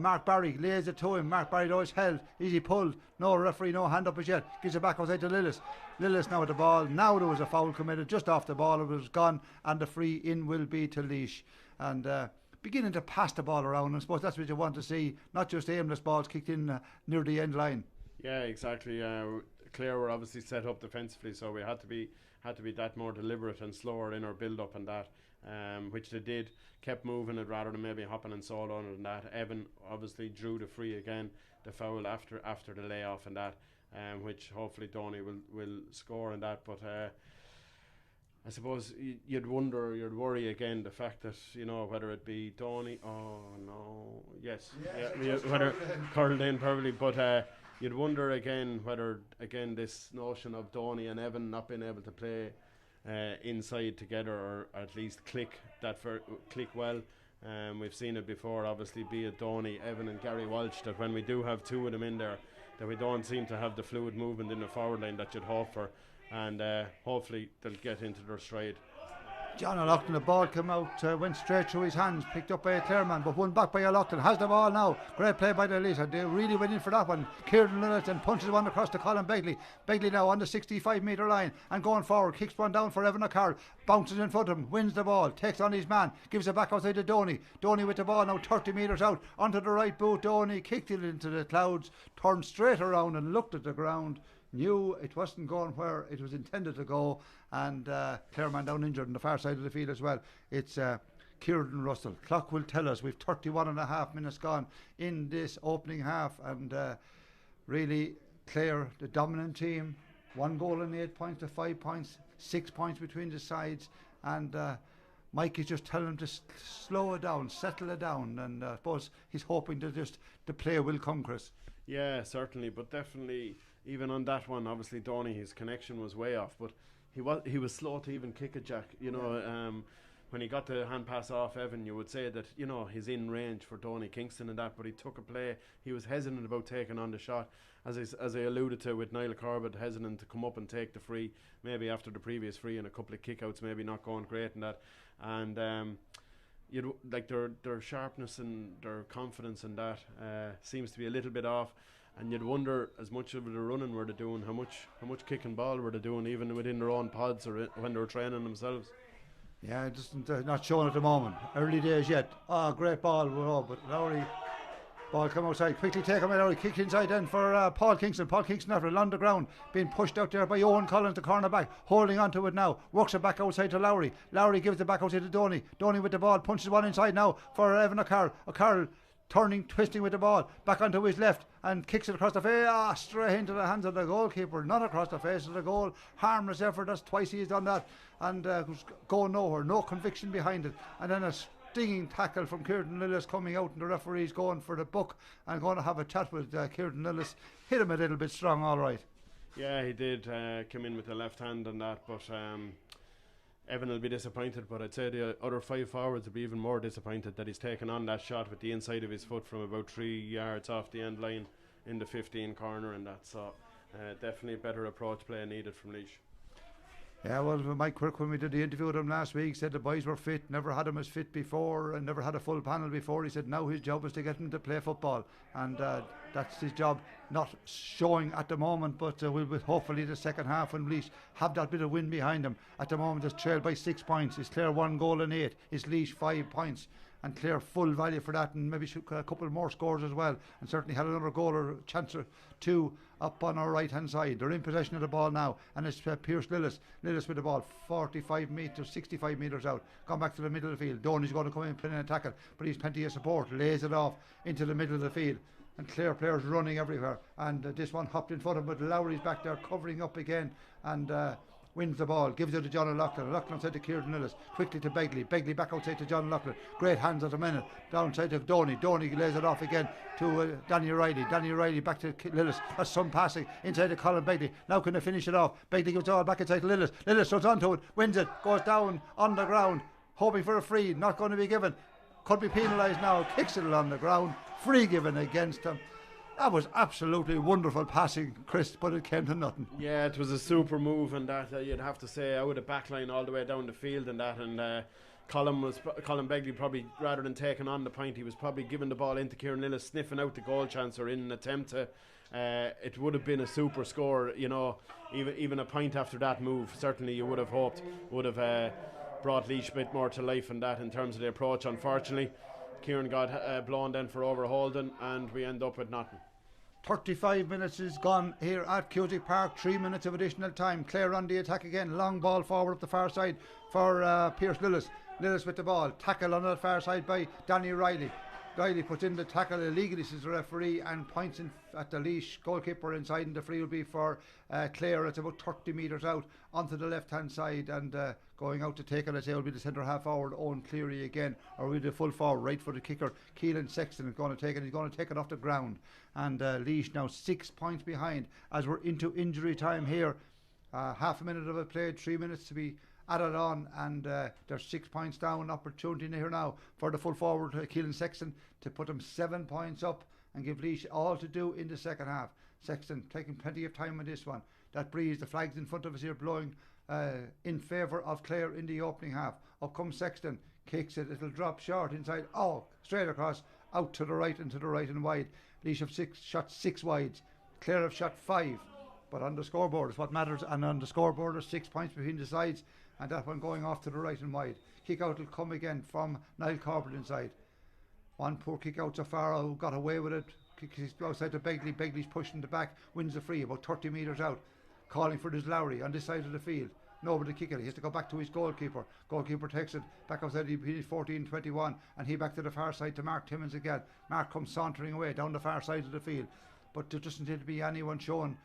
Mark Barry lays it to him. Mark Barry though is held. Easy pulled. No referee, no hand up as yet. Gives it back outside to Lillis. Lillis now with the ball. Now there was a foul committed just off the ball. It was gone, and the free in will be to Laois. And beginning to pass the ball around. I suppose that's what you want to see. Not just aimless balls kicked in near the end line. Yeah, exactly. Clare were obviously set up defensively, so we had to be that more deliberate and slower in our build up and that. Which they did, kept moving it rather than maybe hopping and soloing it and that. Evan obviously drew the free again, the foul after the layoff and that, which hopefully Donny will score and that. But I suppose you'd worry again the fact that, you know, whether it be Donny, whether curled in perfectly, but you'd wonder again whether this notion of Donny and Evan not being able to play inside together, or at least click well. We've seen it before, obviously, be it Donny, Evan and Gary Walsh, that when we do have 2 of them in there, that we don't seem to have the fluid movement in the forward line that you'd hope for, and hopefully they'll get into their stride. John O'Loughlin, the ball came out, went straight through his hands, picked up by a Clare man, but won back by O'Loughlin. Has the ball now. Great play by the Laois. They really went in for that one. Kieran Littleton punches one across to Colin Begley. Begley now on the 65-metre line and going forward. Kicks one down for Evan O'Carroll. Bounces in front of him. Wins the ball. Takes on his man. Gives it back outside to Donny. Donny with the ball now 30 metres out. Onto the right boot. Donny kicked it into the clouds. Turned straight around and looked at the ground. Knew it wasn't going where it was intended to go, and Clare man down injured on the far side of the field as well. It's Kieran Russell. Clock will tell us we've 31 and a half minutes gone in this opening half, and really Clare, the dominant team, 1 goal and 8 points to 5 points, 6 points between the sides, and Mike is just telling him to slow it down, settle it down, and I suppose he's hoping that just the play will come, Chris. Yeah, certainly, but definitely. Even on that one, obviously Donny, his connection was way off, but he was slow to even kick it, Jack. When he got the hand pass off Evan, you would say that he's in range for Donny Kingston and that, but he took a play. He was hesitant about taking on the shot, as I alluded to with Niall Corbett, hesitant to come up and take the free, maybe after the previous free and a couple of kickouts, maybe not going great and that, and like their sharpness and their confidence and that seems to be a little bit off. And you'd wonder, as much of the running were they doing, how much kick and ball were they doing, even within their own pods or when they were training themselves. Yeah, just not showing at the moment. Early days yet. Great ball, but Lowry, ball come outside, quickly take him out. Lowry kicked inside then for Paul Kingston. Paul Kingston after along the ground, being pushed out there by Owen Collins, the cornerback, holding onto it now. Works it back outside to Lowry. Lowry gives it back outside to Donny. Donny with the ball, punches one inside now for Evan O'Carroll. O'Carroll turning, twisting with the ball, back onto his left and kicks it across the face, straight into the hands of the goalkeeper, not across the face of the goal. Harmless effort, that's twice he's done that, and was going nowhere, no conviction behind it. And then a stinging tackle from Kieran Lillis coming out, and the referee's going for the book and going to have a chat with Kieran Lillis. Hit him a little bit strong, all right. Yeah, he did come in with the left hand and that, but Evan will be disappointed, but I'd say the other 5 forwards will be even more disappointed that he's taken on that shot with the inside of his foot from about 3 yards off the end line in the 15 corner and that. So definitely a better approach play needed from Laois. Yeah, well, Mike Quirk, when we did the interview with him last week, said the boys were fit, never had him as fit before and never had a full panel before. He said now his job is to get him to play football, and that's his job, not showing at the moment, but we'll hopefully the second half when Laois have that bit of wind behind them. At the moment it's trailed by 6 points. It's Clare 1 goal and 8. It's Laois 5 points. And Clare full value for that, and maybe a couple more scores as well, and certainly had another goal or chance or two up on our right hand side. They're in possession of the ball now, and it's Pierce Lillis with the ball 45 metres, 65 metres out, gone back to the middle of the field. Donny's going to come in and tackle, but he's plenty of support, lays it off into the middle of the field, and Clare players running everywhere, and this one hopped in front of him, but Lowry's back there covering up again, and wins the ball, gives it to John O'Loughlin. O'Loughlin outside to Kieran Lillis, quickly to Begley. Begley back outside to John O'Loughlin. Great hands at the minute. Downside to Donny. Donny lays it off again to Danny O'Reilly. Danny O'Reilly back to Lillis. That's some passing inside to Colin Begley. Now can they finish it off? Begley gives it all back inside to Lillis. Lillis runs onto it, wins it, goes down on the ground, hoping for a free. Not going to be given. Could be penalised now. Kicks it along the ground. Free given against him. That was absolutely wonderful passing, Chris, but it came to nothing. Yeah, it was a super move, and that you'd have to say, out of the back line all the way down the field and that, and Colin Begley probably, rather than taking on the point, he was probably giving the ball into Kieran Lillis, sniffing out the goal chance or in an attempt to, it would have been a super score, even a point after that move, certainly you would have hoped, would have brought Laois a bit more to life in that in terms of the approach. Unfortunately, Kieran got blown then for overholding, and we end up with nothing. 35 minutes is gone here at Cusack Park. 3 minutes of additional time. Clare on the attack again. Long ball forward up the far side for Pierce Lillis. Lillis with the ball. Tackle on the far side by Danny Riley. Riley puts in the tackle illegally, says the referee, and points in at the Laois goalkeeper inside, and the free will be for Clare. It's about 30 metres out onto the left hand side, and going out to take it, I say, will be the centre half forward Owen Cleary again, or will be the full forward right for the kicker Keelan Sexton is going to take it. He's going to take it off the ground, and Laois now 6 points behind as we're into injury time here. Half a minute of it played, 3 minutes to be added on, and they're 6 points down. Opportunity here now for the full forward Keelan Sexton to put them 7 points up and give Laois all to do in the second half. Sexton taking plenty of time on this one. That breeze, the flags in front of us here blowing in favour of Clare in the opening half. Up comes Sexton, kicks it, it'll drop short inside. Oh, straight across, out to the right and to the right and wide. Laois have shot 6 wides. Clare have shot 5. But on the scoreboard is what matters, and on the scoreboard there's 6 points between the sides, and that one going off to the right and wide. Kick out will come again from Niall Corbett inside. One poor kick out so far, who got away with it. Kicks outside to Begley. Begley's pushing the back, wins the free about 30 metres out. Calling for this Lowry on this side of the field. Nobody to kick it. He has to go back to his goalkeeper. Goalkeeper takes it back outside. He's 14-21, and he back to the far side to Mark Timmins again. Mark comes sauntering away down the far side of the field, but there doesn't seem to be anyone showing.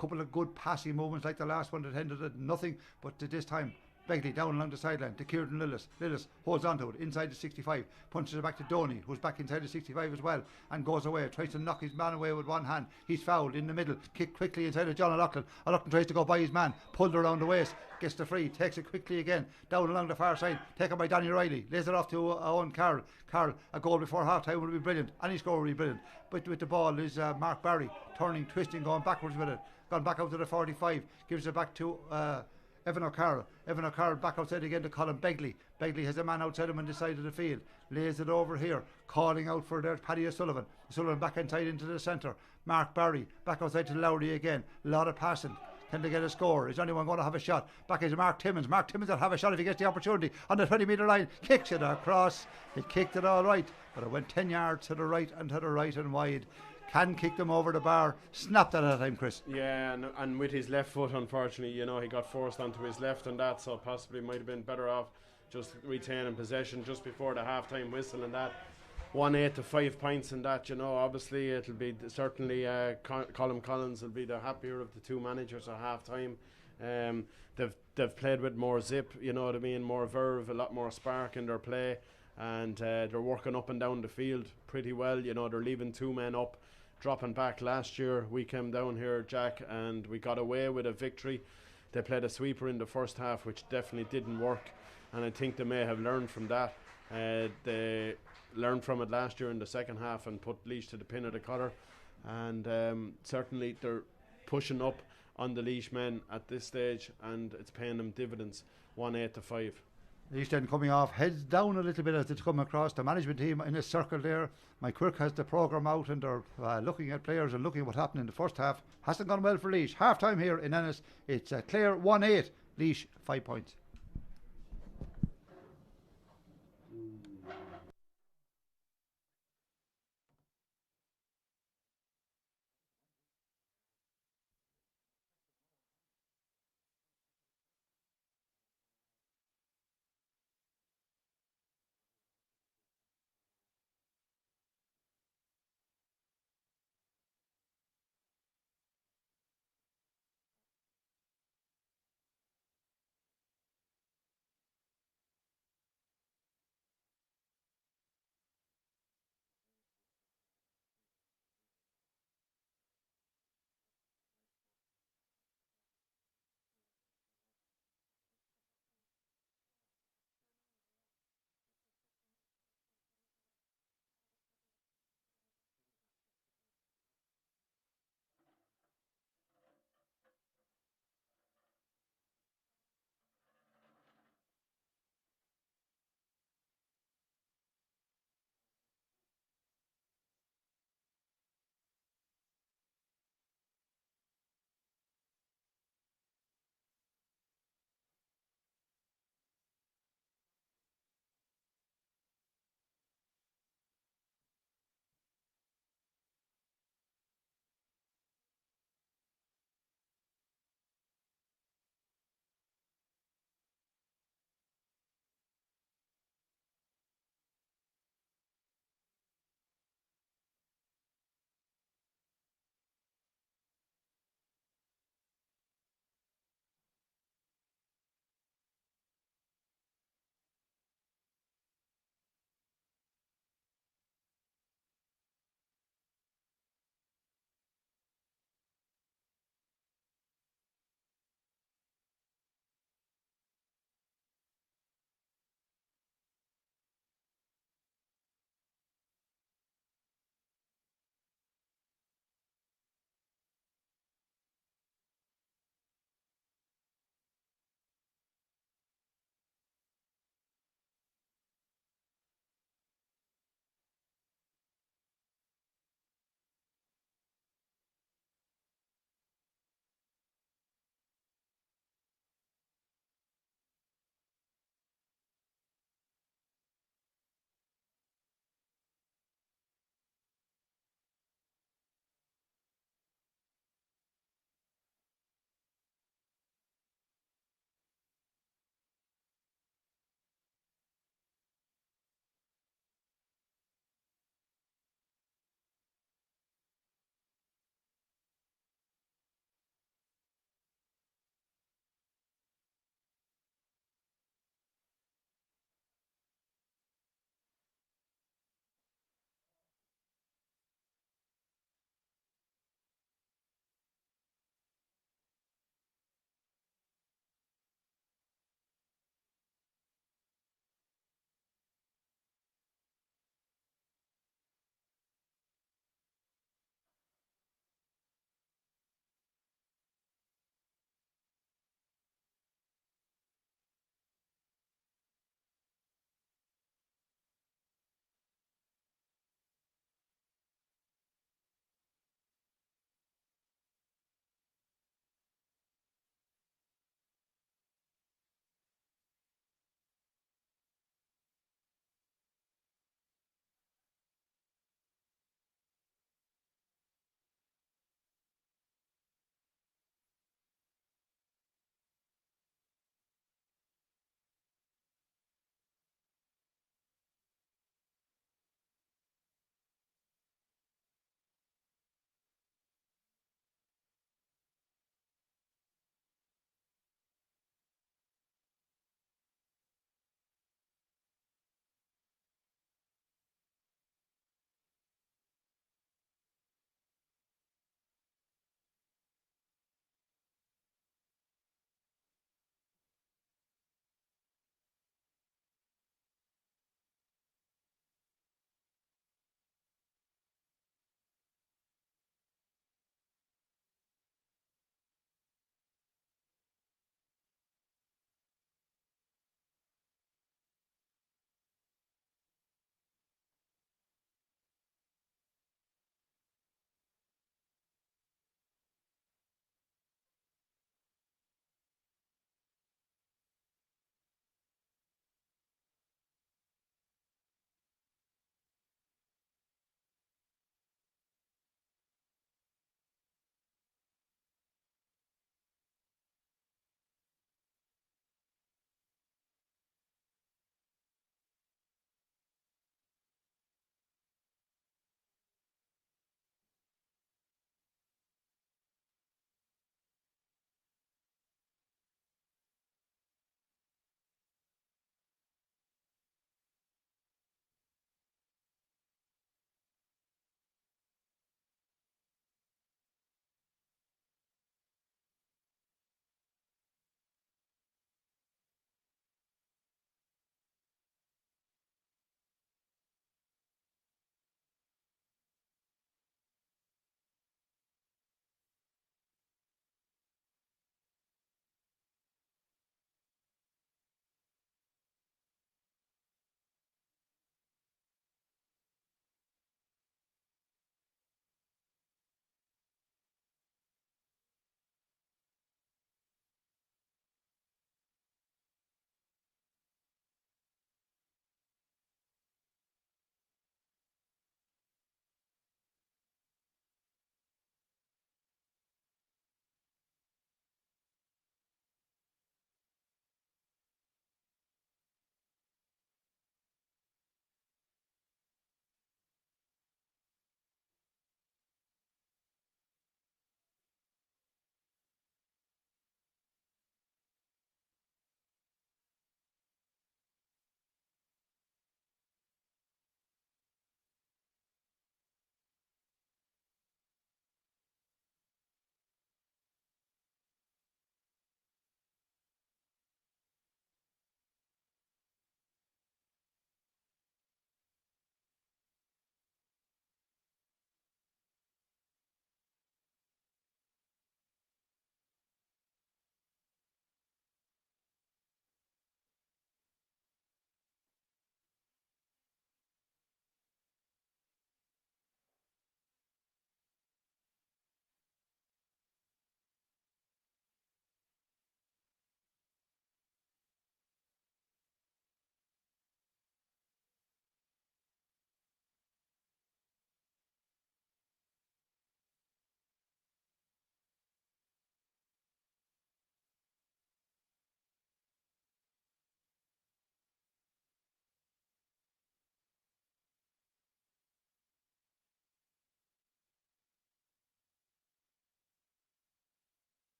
Couple of good passing movements like the last one that ended at nothing, but this time Begley down along the sideline to Kieran Lillis. Lillis holds onto it inside the 65, punches it back to Donny, who's back inside the 65 as well, and goes away, tries to knock his man away with one hand. He's fouled in the middle, kick quickly inside of John O'Loughlin. O'Loughlin tries to go by his man, pulled around the waist, gets the free, takes it quickly again, down along the far side, taken by Danny Riley, lays it off to Owen Carroll. Carroll, a goal before half time would be brilliant, and he score would be brilliant, but with the ball is Mark Barry, turning, twisting, going backwards with it, gone back out to the 45, gives it back to Evan O'Carroll. Evan O'Carroll back outside again to Colin Begley. Begley has a man outside him on the side of the field. Lays it over here, calling out for their Paddy O'Sullivan. O'Sullivan back inside into the centre. Mark Barry back outside to Lowry again. A lot of passing. Can they get a score? Is anyone going to have a shot? Back is Mark Timmins. Mark Timmins will have a shot if he gets the opportunity. On the 20 metre line, kicks it across. He kicked it all right, but it went 10 yards to the right and to the right and wide. Can kick them over the bar. Snapped at that time, Chris. Yeah, and with his left foot, unfortunately, he got forced onto his left and that, so possibly might have been better off just retaining possession just before the half-time whistle and that. 1-8 to 5 points and that, obviously it'll be certainly Colin Collins will be the happier of the two managers at half-time. They've played with more zip, more verve, a lot more spark in their play, and they're working up and down the field pretty well. They're leaving 2 men up, dropping back. Last year we came down here, Jack, and we got away with a victory. They played a sweeper in the first half, which definitely didn't work, and I think they may have learned from that. They learned from it last year in the second half and put Laois to the pin of the collar, and certainly they're pushing up on the Laois men at this stage, and it's paying them dividends. 1-8 to 5. Laois then coming off, heads down a little bit as it's come across. The management team in a circle there. Mike Quirk has the programme out, and they're looking at players and looking at what happened in the first half. Hasn't gone well for Laois. Half time here in Ennis. It's Clare 1-8, Laois 5 points.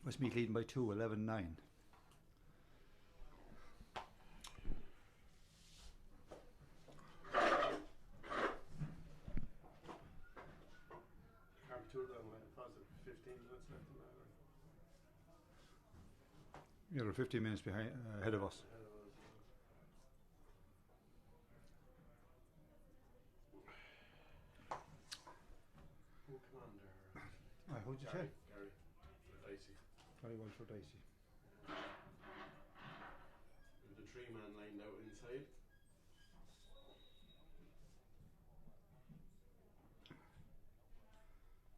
Westmeath leading by 2, 11-9. You're 15 minutes behind, ahead of us. Who'd you say? Gary. For Dicey. 21 for Dicey. With the 3-man lined out inside.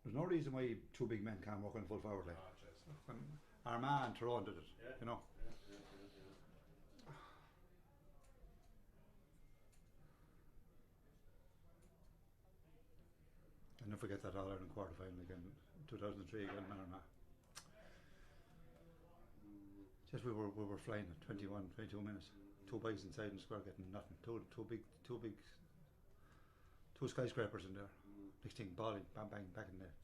There's no reason why 2 big men can't work on full forward line. When our man Tyrone did it, you know. And don't forget that All-Ireland quarter-final again, 2003 again, Manor. Just we were flying at 21, 22 minutes. 2 bikes inside in the square getting nothing. Two skyscrapers in there. Next thing, ball in, bang bang, back in there.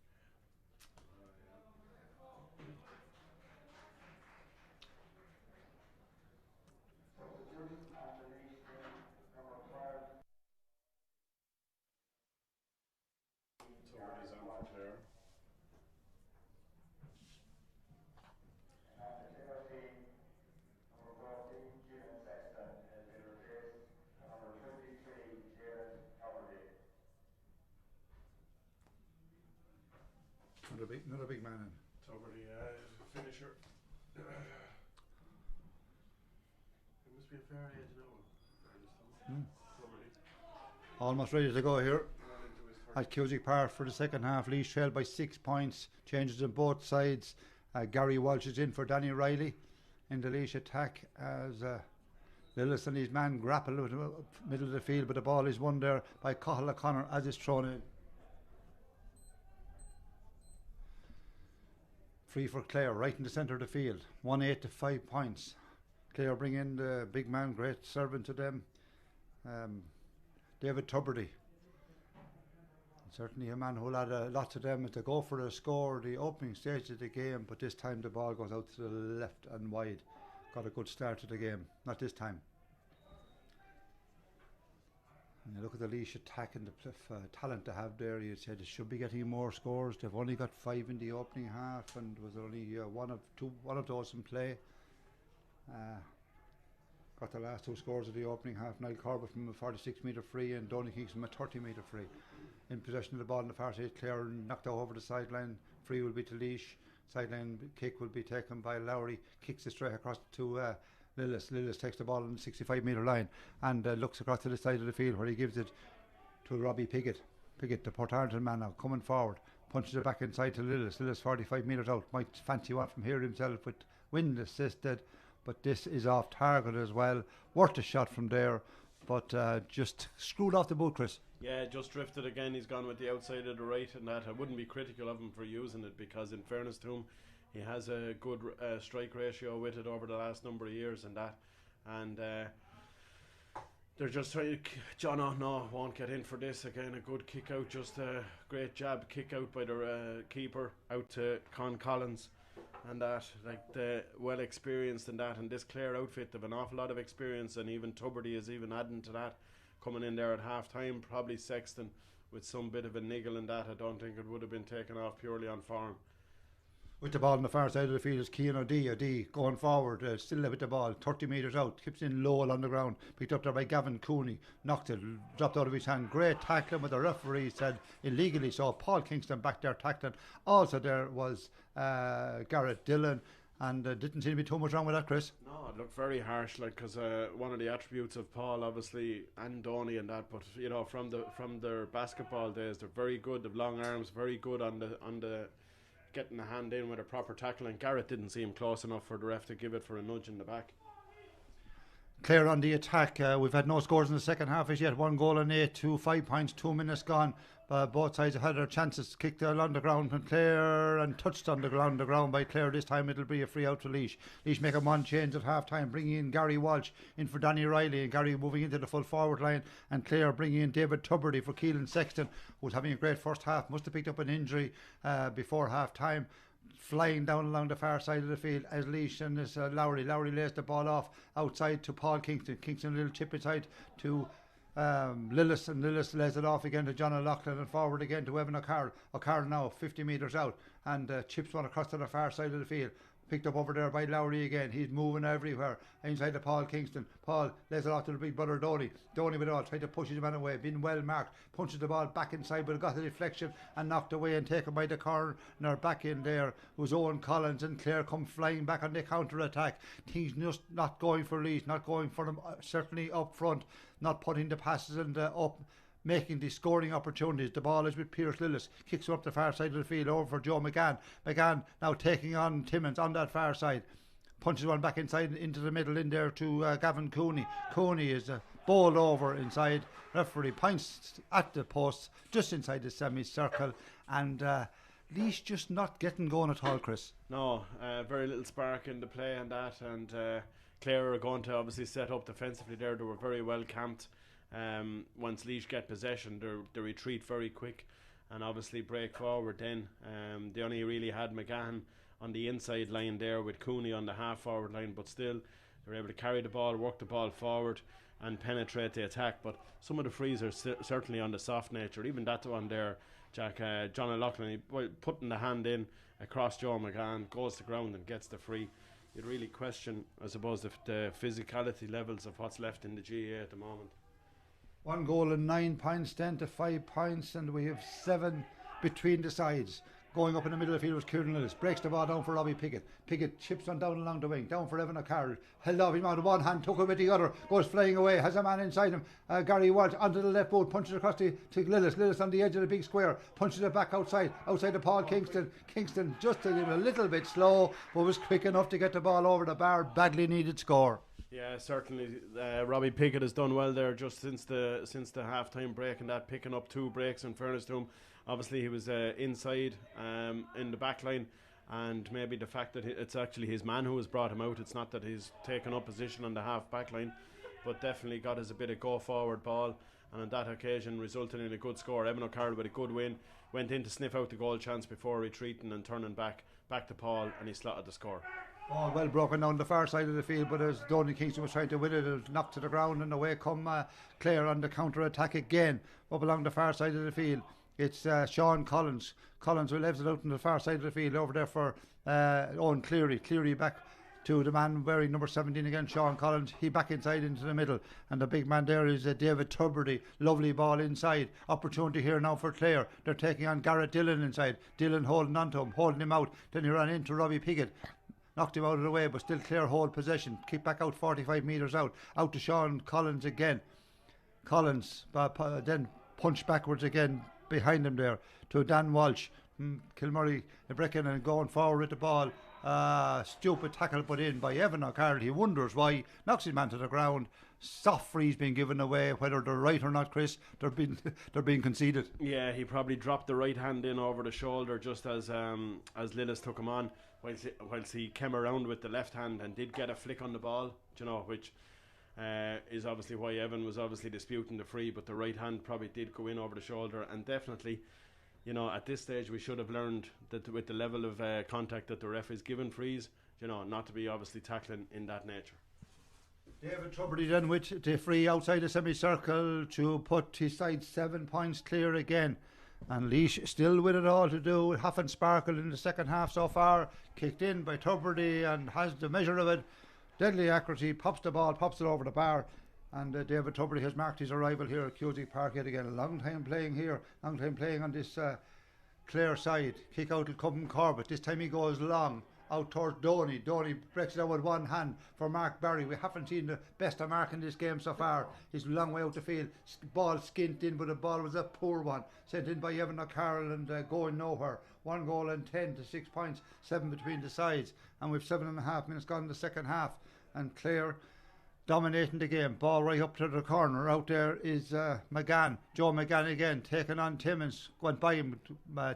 Somebody's on for Clare. Another big man in. Tuberty, finisher. It must be a fair age now. Tuberty. Almost ready to go here at Cusick Park for the second half. Laois trailed by 6 points. Changes on both sides. Gary Walsh is in for Danny Riley in the Laois attack as Lillis and his man grapple with the middle of the field, but the ball is won there by Cathal O'Connor as it's thrown in. Free for Clare, right in the centre of the field. 1-8 to 5 points. Clare bring in the big man, great servant to them, David Tuberty. Certainly a man who'll add a lot to them to go for a score the opening stage of the game, but this time the ball goes out to the left and wide. Got a good start to the game, not this time. And you look at the Laois attack and the talent they have there, you'd say they should be getting more scores. They've only got 5 in the opening half, and was only one of those in play. Got the last 2 scores of the opening half. Niall Corbett from a 46-metre free and Donny Keeks from a 30-metre free. In possession of the ball on the far side, Clare knocked out over the sideline. Free will be to Laois. Sideline kick will be taken by Lowry. Kicks it straight across to Lillis. Lillis takes the ball on the 65-metre line and looks across to the side of the field where he gives it to Robbie Piggott. Piggott, the Port Arlington man now, coming forward. Punches it back inside to Lillis. Lillis 45 metres out. Might fancy one from here himself with wind assisted. But this is off target as well. Worth a shot from there. But just screwed off the boot, Chris. Yeah, just drifted again. He's gone with the outside of the right, and that I wouldn't be critical of him for using it, because in fairness to him, he has a good strike ratio with it over the last number of years and that. And they're just trying to... John O'Hnow won't get in for this. Again, a good kick out, just a great jab kick out by the keeper out to Con Collins. And that, like, the well experienced in that, and this Clare outfit, they've an awful lot of experience, and even Tuberty is even adding to that, coming in there at half time. Probably Sexton with some bit of a niggle in that. I don't think it would have been taken off purely on form. With the ball on the far side of the field is Cian O'Dea going forward, still with the ball, 30 metres out, keeps in low on the ground, picked up there by Gavin Cooney, knocked it, dropped out of his hand. Great tackling, but the referee said illegally, so Paul Kingston back there tackling. Also there was Garrett Dillon, and didn't seem to be too much wrong with that, Chris. No, it looked very harsh, like, because one of the attributes of Paul, obviously, and Donny and that, but you know, from their basketball days, they're very good. They've long arms, very good on the getting a hand in with a proper tackle, and Garrett didn't seem close enough for the ref to give it for a nudge in the back. Clare on the attack. We've had no scores in the second half as yet. 1 goal and 8 to 5 points, 2 minutes gone. Both sides have had their chances. Kicked on the ground from Clare and touched on the ground by Clare. This time it'll be a free out to Laois. Laois make a one change at half time, bringing in Gary Walsh in for Danny Riley, and Gary moving into the full forward line, and Clare bringing in David Tuberty for Keelan Sexton, who was having a great first half. Must have picked up an injury before half time. Flying down along the far side of the field as Laois and this Lowry lays the ball off outside to Paul Kingston. Kingston a little chip inside to Lillis, and Lillis lays it off again to John O'Loughlin, and forward again to Evan O'Carroll. O'Carroll now 50 metres out, and chips one across to the far side of the field. Picked up over there by Lowry again. He's moving everywhere inside to Paul Kingston. Paul lays it off to the big brother Donny. Donny with it all, trying to push his man away. Been well marked. Punches the ball back inside, but got a deflection and knocked away and taken by the corner back in there. Was Owen Collins, and Clare come flying back on the counter attack. Things just not going for Laois, not going for them, certainly up front, not putting the passes and up, making the scoring opportunities. The ball is with Pierce Lillis, kicks up the far side of the field over for Joe McGann. McGann now taking on Timmins on that far side, punches one back inside into the middle in there to Gavin Cooney. Cooney is bowled over inside. Referee points at the post just inside the semicircle, and Laois just not getting going at all, Chris. No, very little spark in the play and that, and Clare are going to obviously set up defensively there. They were very well camped. Once Laois get possession, they retreat very quick and obviously break forward then. They only really had McGahan on the inside line there with Cooney on the half forward line, but still they were able to carry the ball, work the ball forward and penetrate the attack. But some of the frees are certainly on the soft nature. Even that one there, Jack, John O'Loughlin, putting the hand in across Joe McGann, goes to ground and gets the free. You'd really question, I suppose, the physicality levels of what's left in the GA at the moment. 1 goal and 9 points, 10 to 5 points, and we have 7 between the sides. Going up in the middle of the field was Kieran Lillis. Breaks the ball down for Robbie Pickett. Pickett chips on down along the wing. Down for Evan O'Carroll. Held off him out of one hand, took it with the other. Goes flying away. Has a man inside him. Gary Walsh onto the left boot. Punches across to Lillis. Lillis on the edge of the big square. Punches it back outside. Outside to Paul Kingston. Kingston just a little bit slow, but was quick enough to get the ball over the bar. Badly needed score. Yeah, certainly. Robbie Pickett has done well there just since the half-time break, and that picking up 2 breaks in fairness to him. Obviously he was inside in the back line, and maybe the fact that it's actually his man who has brought him out. It's not that he's taken up position on the half back line, but definitely got us a bit of go forward ball, and on that occasion resulted in a good score. Evan O'Carroll with a good win, went in to sniff out the goal chance before retreating and turning back to Paul, and he slotted the score. Ball well broken down the far side of the field, but as Donny Kingston was trying to win it, it was knocked to the ground, and away come Clare on the counter attack again up along the far side of the field. It's Sean Collins who leaves it out on the far side of the field over there for Owen Cleary back to the man wearing number 17 again, Sean Collins. He back inside into the middle, and the big man there is David Tuberty. Lovely ball inside. Opportunity here now for Clare. They're taking on Garrett Dillon inside. Dillon holding on to him, holding him out. Then he ran into Robbie Pickett. Knocked him out of the way, but still Clare hold possession. Kick back out 45 metres out to Sean Collins again. Collins then punched backwards again behind him there to Dan Walsh. Kilmurray breaking and going forward with the ball. Stupid tackle put in by Evan O'Carroll. He wonders why. Knocks his man to the ground. Soft frees being given away, whether they're right or not, Chris. They're being conceded. Yeah, he probably dropped the right hand in over the shoulder just as Lillis took him on, whilst he came around with the left hand and did get a flick on the ball, which is obviously why Evan was obviously disputing the free, but the right hand probably did go in over the shoulder, and definitely, at this stage we should have learned that with the level of contact that the ref is giving frees, not to be obviously tackling in that nature. David Tuberty then with the free outside the semicircle to put his side 7 points clear again. And Laois still with it all to do. Half and sparkle in the second half so far. Kicked in by Tuberty and has the measure of it. Deadly accuracy, pops the ball, pops it over the bar. And David Tuberty has marked his arrival here at Cusack Park yet again. A long time playing here, long time playing on this Clare side. Kick out will come from Corbett. This time he goes long out towards Donny. Donny breaks it out with one hand for Mark Barry. We haven't seen the best of Mark in this game so far. He's a long way out the field. Ball skint in, but the ball was a poor one. Sent in by Evan O'Carroll and going nowhere. 1 goal and 10 to 6 points, 7 between the sides. And we've 7.5 minutes gone in the second half. And Clare dominating the game. Ball right up to the corner. Out there is McGann. Joe McGann again, taking on Timmins. Went by him.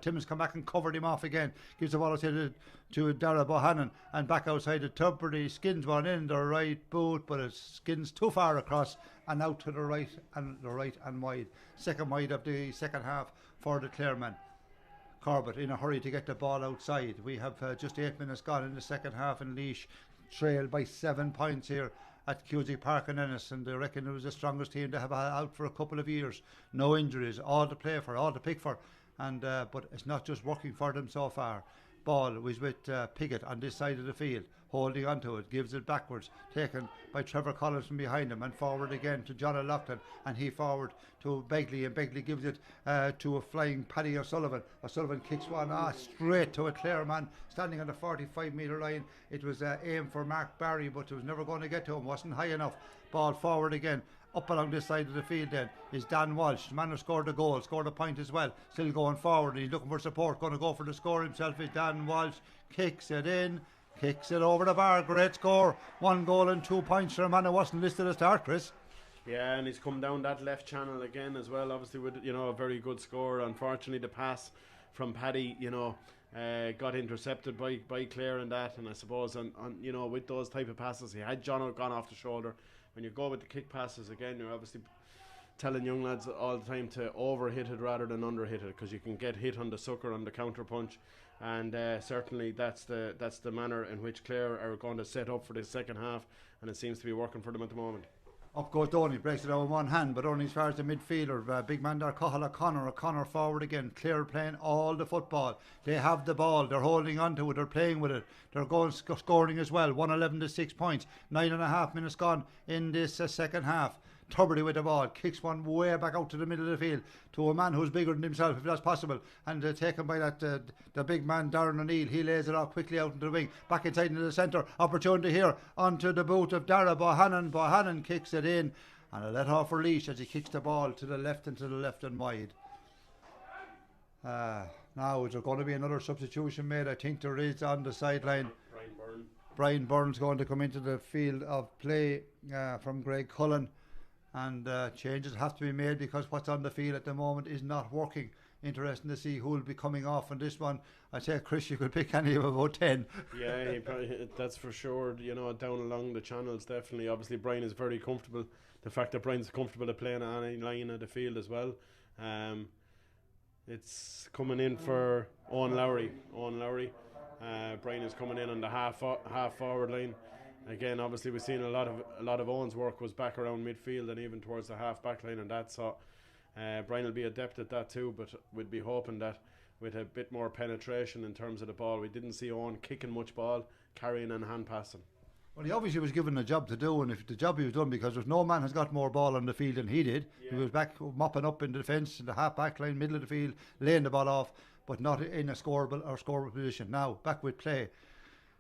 Timmins come back and covered him off again. Gives the ball outside to Dara Bohannon. And back outside to Tuberty. Skins one in the right boot, but it skins too far across and out to the right and wide. Second wide of the second half for the Clare men. Corbett in a hurry to get the ball outside. We have just 8 minutes gone in the second half, and Laois trailed by 7 points here at Cusack Park and Ennis, and they reckon it was the strongest team to have out for a couple of years. No injuries, all to play for, all to pick for, and but it's not just working for them so far. Ball was with Piggott on this side of the field, holding onto it, gives it backwards, taken by Trevor Collins from behind him, and forward again to John O'Loughlin, and he forward to Begley, and Begley gives it to a flying Paddy O'Sullivan. O'Sullivan kicks one straight to a Clare man standing on the 45-metre line. It was aimed for Mark Barry, but it was never going to get to him, wasn't high enough. Ball forward again. Up along this side of the field then is Dan Walsh, the man who scored the goal, scored a point as well, still going forward. He's looking for support, going to go for the score himself is Dan Walsh. Kicks it in, kicks it over the bar. Great score, 1 goal and 2 points for a man who wasn't listed at start, Chris. Yeah, and he's come down that left channel again as well, obviously with a very good score. Unfortunately the pass from Paddy got intercepted by Clare and that, and I suppose on with those type of passes, he had John gone off the shoulder. When you go with the kick passes again, you're obviously telling young lads all the time to over hit it rather than under hit it, because you can get hit on the sucker, on the counter punch, and certainly that's the manner in which Clare are going to set up for the second half, and it seems to be working for them at the moment. Up goes Donny, breaks it out in one hand, but only as far as the midfielder. Big man there, Cathal O'Connor forward again. Clare playing all the football. They have the ball, they're holding on to it, they're playing with it. They're going scoring as well. 111 to 6 points. 9.5 minutes gone in this second half. Tuberty with the ball, kicks one way back out to the middle of the field to a man who's bigger than himself, if that's possible, and taken by that the big man Darren O'Neill. He lays it off quickly out into the wing, back inside into the centre. Opportunity here onto the boot of Dara Bohannon. Bohannon kicks it in, and a let off for Laois as he kicks the ball to the left and wide. Now is there going to be another substitution made? I think there is on the sideline. Brian Byrne's going to come into the field of play from Greg Cullen. And changes have to be made because what's on the field at the moment is not working. Interesting to see who will be coming off on this one. I say, Chris, you could pick any of about 10. Yeah, that's for sure. Down along the channels, definitely. Obviously, Brian is very comfortable. The fact that Brian's comfortable at playing on any line of the field as well. It's coming in for Owen Lowry. Brian is coming in on the half forward line. Again, obviously we've seen a lot of Owen's work was back around midfield and even towards the half back line and that, so Brian will be adept at that too, but we'd be hoping that with a bit more penetration in terms of the ball. We didn't see Owen kicking much ball, carrying and hand passing. Well, he obviously was given a job to do, and if the job he was done, because there's no man has got more ball on the field than he did. Yeah. He was back mopping up in the defence, in the half back line, middle of the field, laying the ball off, but not in a scoreable position. Now back with play.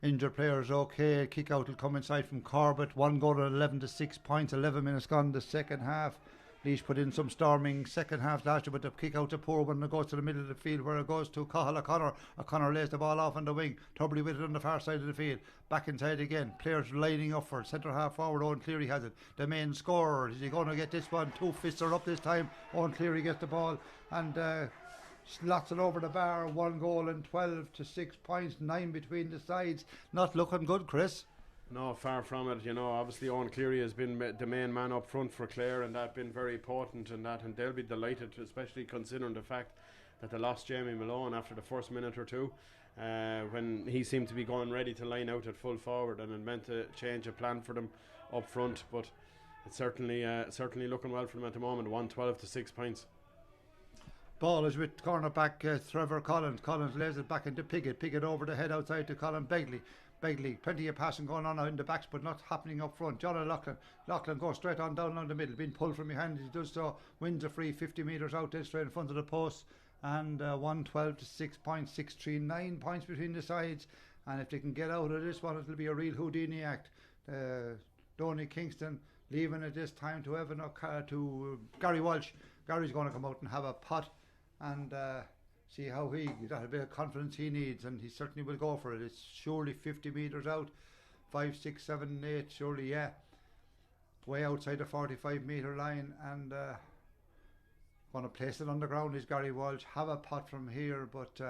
Injured players, okay. Kick out will come inside from Corbett. 1 goal and 11 to 6 points. 11 minutes gone the second half. Laois put in some storming second half last year, but the kick out's a poor one. It goes to the middle of the field where it goes to Cathal O'Connor. O'Connor lays the ball off on the wing. Tuberty with it on the far side of the field. Back inside again. Players lining up for it. Centre half forward. Owen Cleary has it. The main scorer. Is he going to get this one? 2 fists are up this time. Owen Cleary gets the ball and slots it over the bar. 1 goal and 12 to 6 points. 9 between the sides. Not looking good, Chris. No, far from it. Obviously Owen Cleary has been the main man up front for Clare, and that been very important in that, and they'll be delighted, especially considering the fact that they lost Jamie Malone after the first minute or two, when he seemed to be going ready to line out at full forward, and it meant to change a plan for them up front, but it's certainly looking well for them at the moment. 1-12 to 6 points. Ball is with cornerback Trevor Collins. Collins lays it back into Piggott. Piggott over the head outside to Colin Begley. Plenty of passing going on in the backs, but not happening up front. John O'Loughlin. Loughlin goes straight on down along the middle, being pulled from behind. He does so, wins a free 50 metres out there straight in front of the post, and 1-12 to 6 points. 6-3, 9 points between the sides, and if they can get out of this one, it'll be a real Houdini act. Donny Kingston leaving it this time to Gary Walsh. Gary's going to come out and have a pot and see how he got a bit of confidence he needs, and he certainly will go for it. It's surely 50 metres out, 5, 6, 7, 8, surely, yeah. way outside the 45-metre line, and going to place it on the ground is Gary Walsh. Have a pot from here, but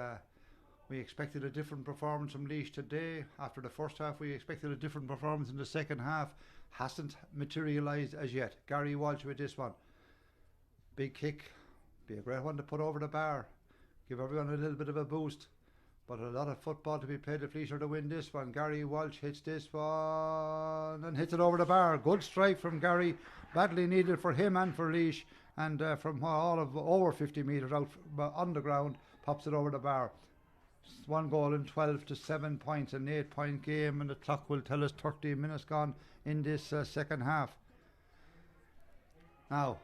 we expected a different performance from Laois today. After the first half, we expected a different performance in the second half. Hasn't materialised as yet. Gary Walsh with this one. Big kick. Be a great one to put over the bar. Give everyone a little bit of a boost. But a lot of football to be played if Laois are to win this one. Gary Walsh hits this one and hits it over the bar. Good strike from Gary. Badly needed for him and for Laois. And from all of over 50 metres out on the ground, pops it over the bar. 1 goal and 12 to 7 points, an 8-point game, and the clock will tell us 13 minutes gone in this second half. Now,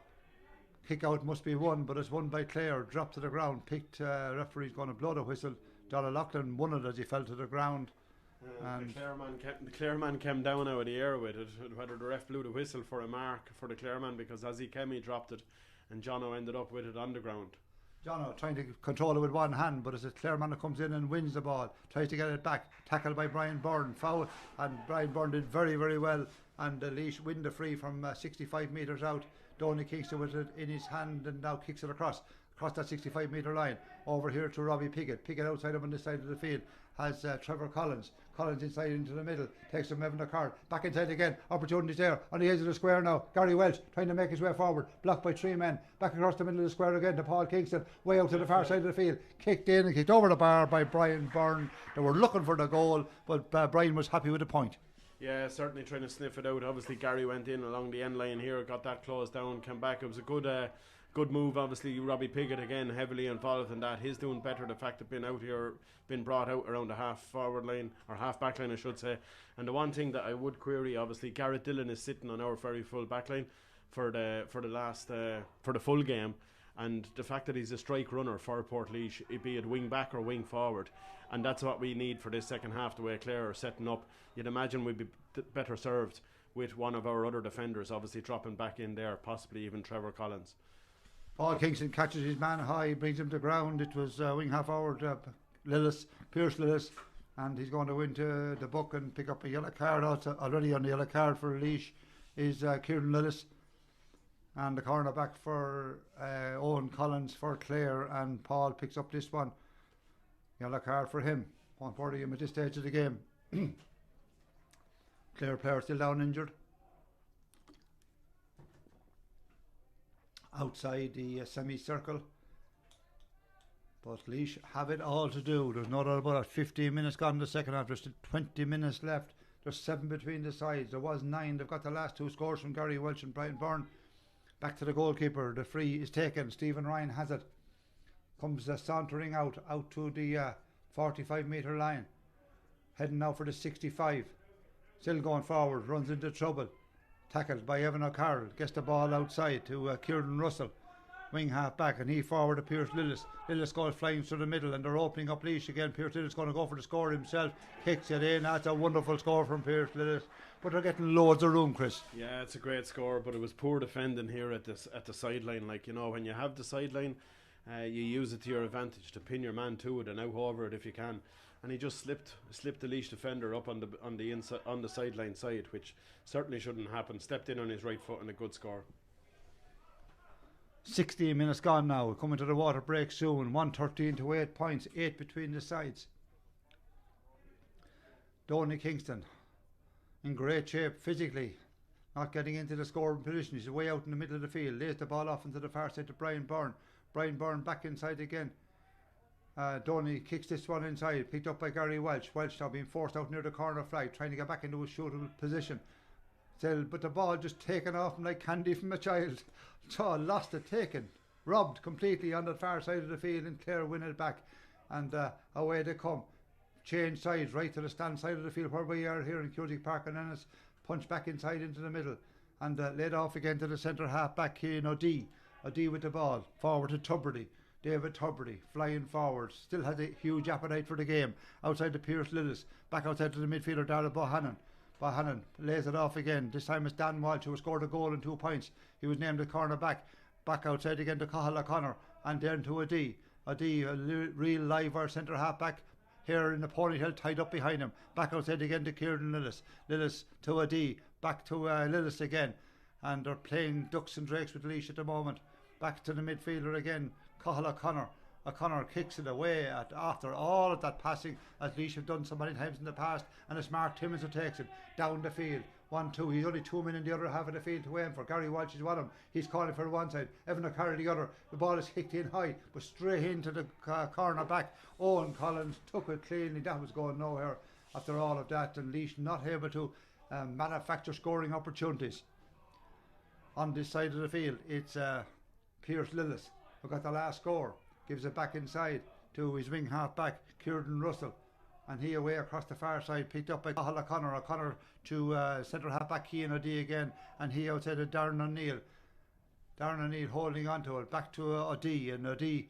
kick out must be won, but it's won by Clare. Dropped to the ground, picked. Referee's going to blow the whistle. Donald Loughlin won it as he fell to the ground. And the Clare man came down out of the air with it. Whether the ref blew the whistle for a mark for the Clare man, because as he came, he dropped it, and Jono ended up with it on the ground. Jono trying to control it with one hand, but it's a Clare man who comes in and wins the ball, tries to get it back, tackled by Brian Byrne, foul, and Brian Byrne did very, very well, and Laois win the free from 65 metres out. Donny Kingston with it in his hand and now kicks it across that 65-metre line over here to Robbie Piggott. Piggott outside him on this side of the field has Trevor Collins inside into the middle, takes him Evan O'Carr, back inside again, opportunities there on the edge of the square now. Gary Welch trying to make his way forward, blocked by 3 men, back across the middle of the square again to Paul Kingston, way out to the far side of the field, kicked in and kicked over the bar by Brian Byrne. They were looking for the goal, but Brian was happy with the point. Yeah, certainly trying to sniff it out. Obviously Gary went in along the end line here, got that closed down, came back. It was a good move. Obviously Robbie Piggott again heavily involved in that. He's doing better, the fact that been brought out around the half forward line, or half back line I should say. And the one thing that I would query, obviously Garrett Dillon is sitting on our very full back line for the full game, and the fact that he's a strike runner for Portlaoise, be it wing back or wing forward, and that's what we need for this second half, the way Clare are setting up. You'd imagine we'd be better served with one of our other defenders obviously dropping back in there, possibly even Trevor Collins. Paul Kingston catches his man high, brings him to ground. It was wing half forward Pierce Lillis, and he's going to win to the book and pick up a yellow card. Also already on the yellow card for Laois is Kieran Lillis, and the cornerback for Owen Collins for Clare, and Paul picks up this one. Yellow card for him. 140 him at this stage of the game. Clare player still down injured. Outside the semicircle, but Laois have it all to do. There's no doubt about it. 15 minutes gone in the second half. There's still 20 minutes left. There's 7 between the sides. There was 9. They've got the last 2 scores from Gary Welch and Brian Byrne. Back to the goalkeeper. The free is taken. Stephen Ryan has it. Comes sauntering out to the 45-metre line, heading now for the 65. Still going forward. Runs into trouble. Tackled by Evan O'Carroll, gets the ball outside to Kieran Russell, wing half back, and he forward to Pierce Lillis. Lillis goes flying through the middle, and they're opening up Laois again. Pierce Lillis going to go for the score himself, kicks it in. That's a wonderful score from Pierce Lillis, but they're getting loads of room, Chris. Yeah, it's a great score, but it was poor defending here at the sideline. Like, you know, when you have the sideline, you use it to your advantage to pin your man to it and out over it if you can. And he just slipped the Laois defender up on the sideline side, which certainly shouldn't happen. Stepped in on his right foot and a good score. 16 minutes gone now. We're coming to the water break soon. 113 to 8 points, 8 between the sides. Donny Kingston in great shape physically, not getting into the scoring position. He's way out in the middle of the field. Lays the ball off into the far side to Brian Byrne. Brian Byrne back inside again. Donny kicks this one inside, picked up by Gary Welch. Welch now being forced out near the corner flag, trying to get back into a shootable position. But the ball just taken off him like candy from a child. So lost it, taken, robbed completely on the far side of the field, and Clare win it back. And away they come. Change sides right to the stand side of the field where we are here in Cusick Park, and Ennis punch back inside into the middle and laid off again to the centre half back here in O'D with the ball forward to Tubridy. David Tubridy flying forward, still has a huge appetite for the game. Outside to Pierce Lillis, back outside to the midfielder Darrell Bohannon. Bohannon lays it off again. This time it's Dan Walsh who has scored a goal and 2 points. He was named the corner back outside again to Cathal O'Connor, and then to O'D, a real live centre half back here in the ponytail, tied up behind him. Back outside again to Kieran Lillis. Lillis to O'D, back to Lillis again. and they're playing ducks and drakes with Laois at the moment. Back to the midfielder again, Cathal O'Connor. O'Connor kicks it away after all of that passing, as Laois have done so many times in the past, and it's Mark Timmins who takes it down the field. 1-2, he's only 2 men in the other half of the field to aim for. Gary Walsh is one of them, he's calling for one side, Evan O'Carroll the other. The ball is kicked in high, but straight into the corner back. Owen Collins took it cleanly, that was going nowhere after all of that, and Laois not able to manufacture scoring opportunities. On this side of the field, it's Pierce Lillis who got the last score, gives it back inside to his wing half back, Kieran Russell, and he away across the far side, picked up by Cathal O'Connor. O'Connor to centre half back Cian O'Dea again, and he outside of Darren O'Neill. Darren O'Neill holding on to it, back to O'Dea, and O'Dea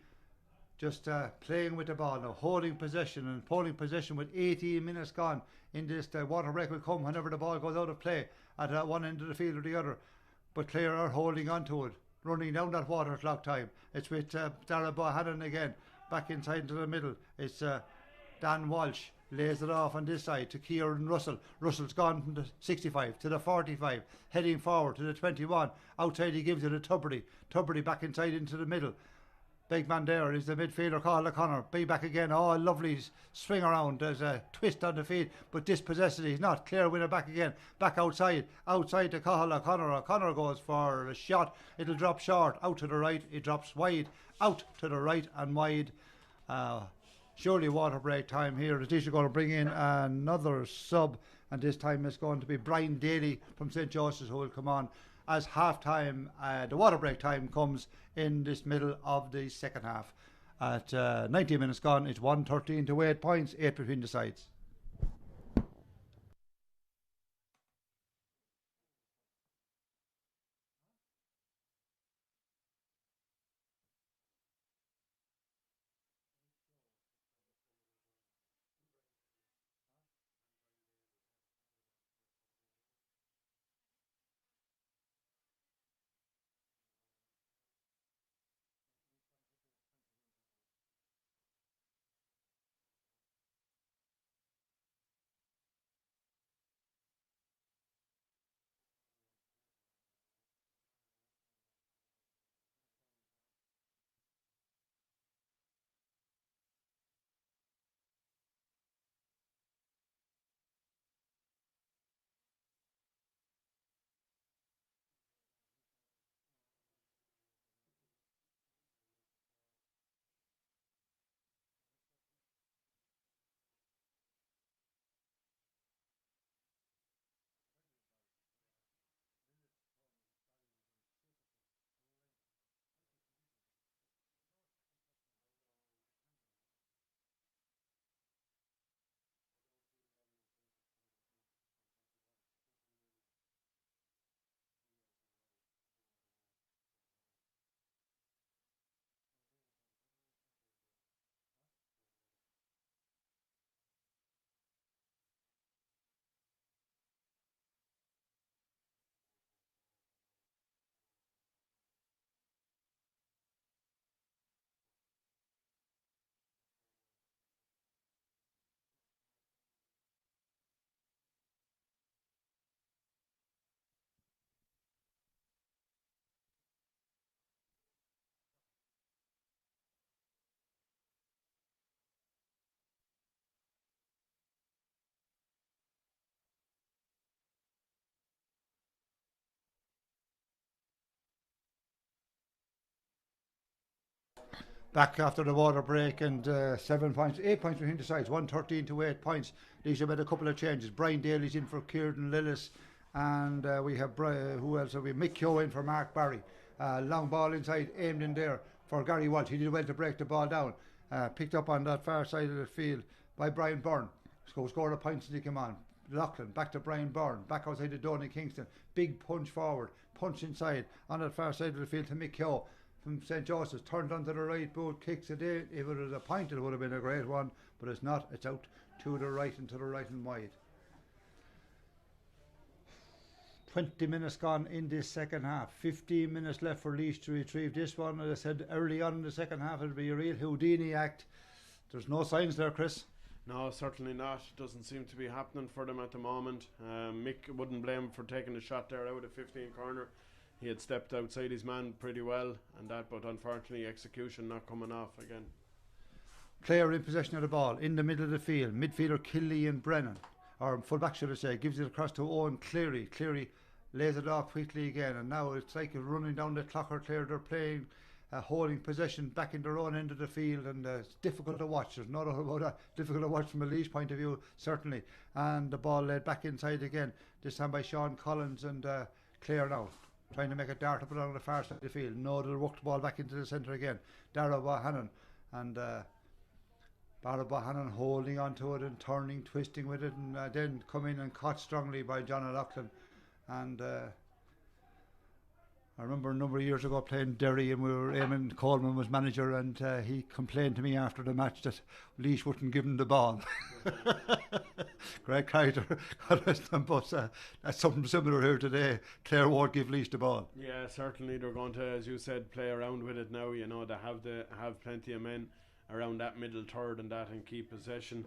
just playing with the ball now, holding possession and pulling possession with 18 minutes gone in this. The water break will come whenever the ball goes out of play at one end of the field or the other, but Clare are holding on to it, running down that water clock time. It's with Darragh Bohannon again, back inside into the middle. It's Dan Walsh lays it off on this side to Kieran Russell. Russell's gone from the 65 to the 45, heading forward to the 21. Outside he gives it to Tubridy. Tubridy back inside into the middle. Big man there is the midfielder, Cathal O'Connor. Be back again. Oh, lovely swing around. There's a twist on the field, but dispossessed. He's not. Clare win it back again. Back outside. Outside to Cathal O'Connor. O'Connor goes for a shot. It'll drop short. Out to the right. It drops wide. Out to the right and wide. Surely water break time here. The teacher going to bring in another sub, and this time it's going to be Brian Daly from St. Joseph's who will come on as half time. The water break time comes in this middle of the second half. At 90 minutes gone, it's 1-13 to 8 points, 8 between the sides. Back after the water break, and 7 points, 8 points between the sides, 1-13 to 8 points. These have made a couple of changes. Brian Daly's in for Kieran Lillis, and we have who else have we? Mick Keogh in for Mark Barry. Long ball inside, aimed in there for Gary Walsh. He did well to break the ball down. Picked up on that far side of the field by Brian Byrne. Scored a point since he came on. Loughlin back to Brian Byrne, back outside to Donny Kingston. Big punch forward, punch inside on that far side of the field to Mick Keogh from St. Joseph's, turned onto the right boot, kicks it in. If it was a point, it would have been a great one, but it's not. It's out to the right and to the right and wide. 20 minutes gone in this second half. 15 minutes left for Laois to retrieve this one. As I said early on in the second half, it'll be a real Houdini act. There's no signs there, Chris. No, certainly not. Doesn't seem to be happening for them at the moment. Mick wouldn't blame him for taking a shot there out of 15 corner. he had stepped outside his man pretty well, and that, but unfortunately execution not coming off again. Clare in possession of the ball in the middle of the field. Midfielder Killian Brennan, or fullback should I say, gives it across to Owen Cleary. Cleary lays it off quickly again, and now it's like running down the clock or Clare. They're playing, holding possession back in their own end of the field, and it's difficult to watch. There's no doubt about that. Difficult to watch from a Laois point of view, certainly. And the ball led back inside again, this time by Sean Collins, and Clare now trying to make a dart up along the far side of the field. No, they'll work the ball back into the centre again. Dara Bohannon, and Barra Bohannon holding onto it and turning, twisting with it, and then come in and caught strongly by John O'Loughlin. And I remember a number of years ago playing Derry, and Eamon Coleman was manager, and he complained to me after the match that Laois wouldn't give him the ball. Great character, God rest him, but that's something similar here today. Clare won't give Laois the ball. Yeah, certainly they're going to, as you said, play around with it now. You know, they have plenty of men around that middle third and that, and keep possession.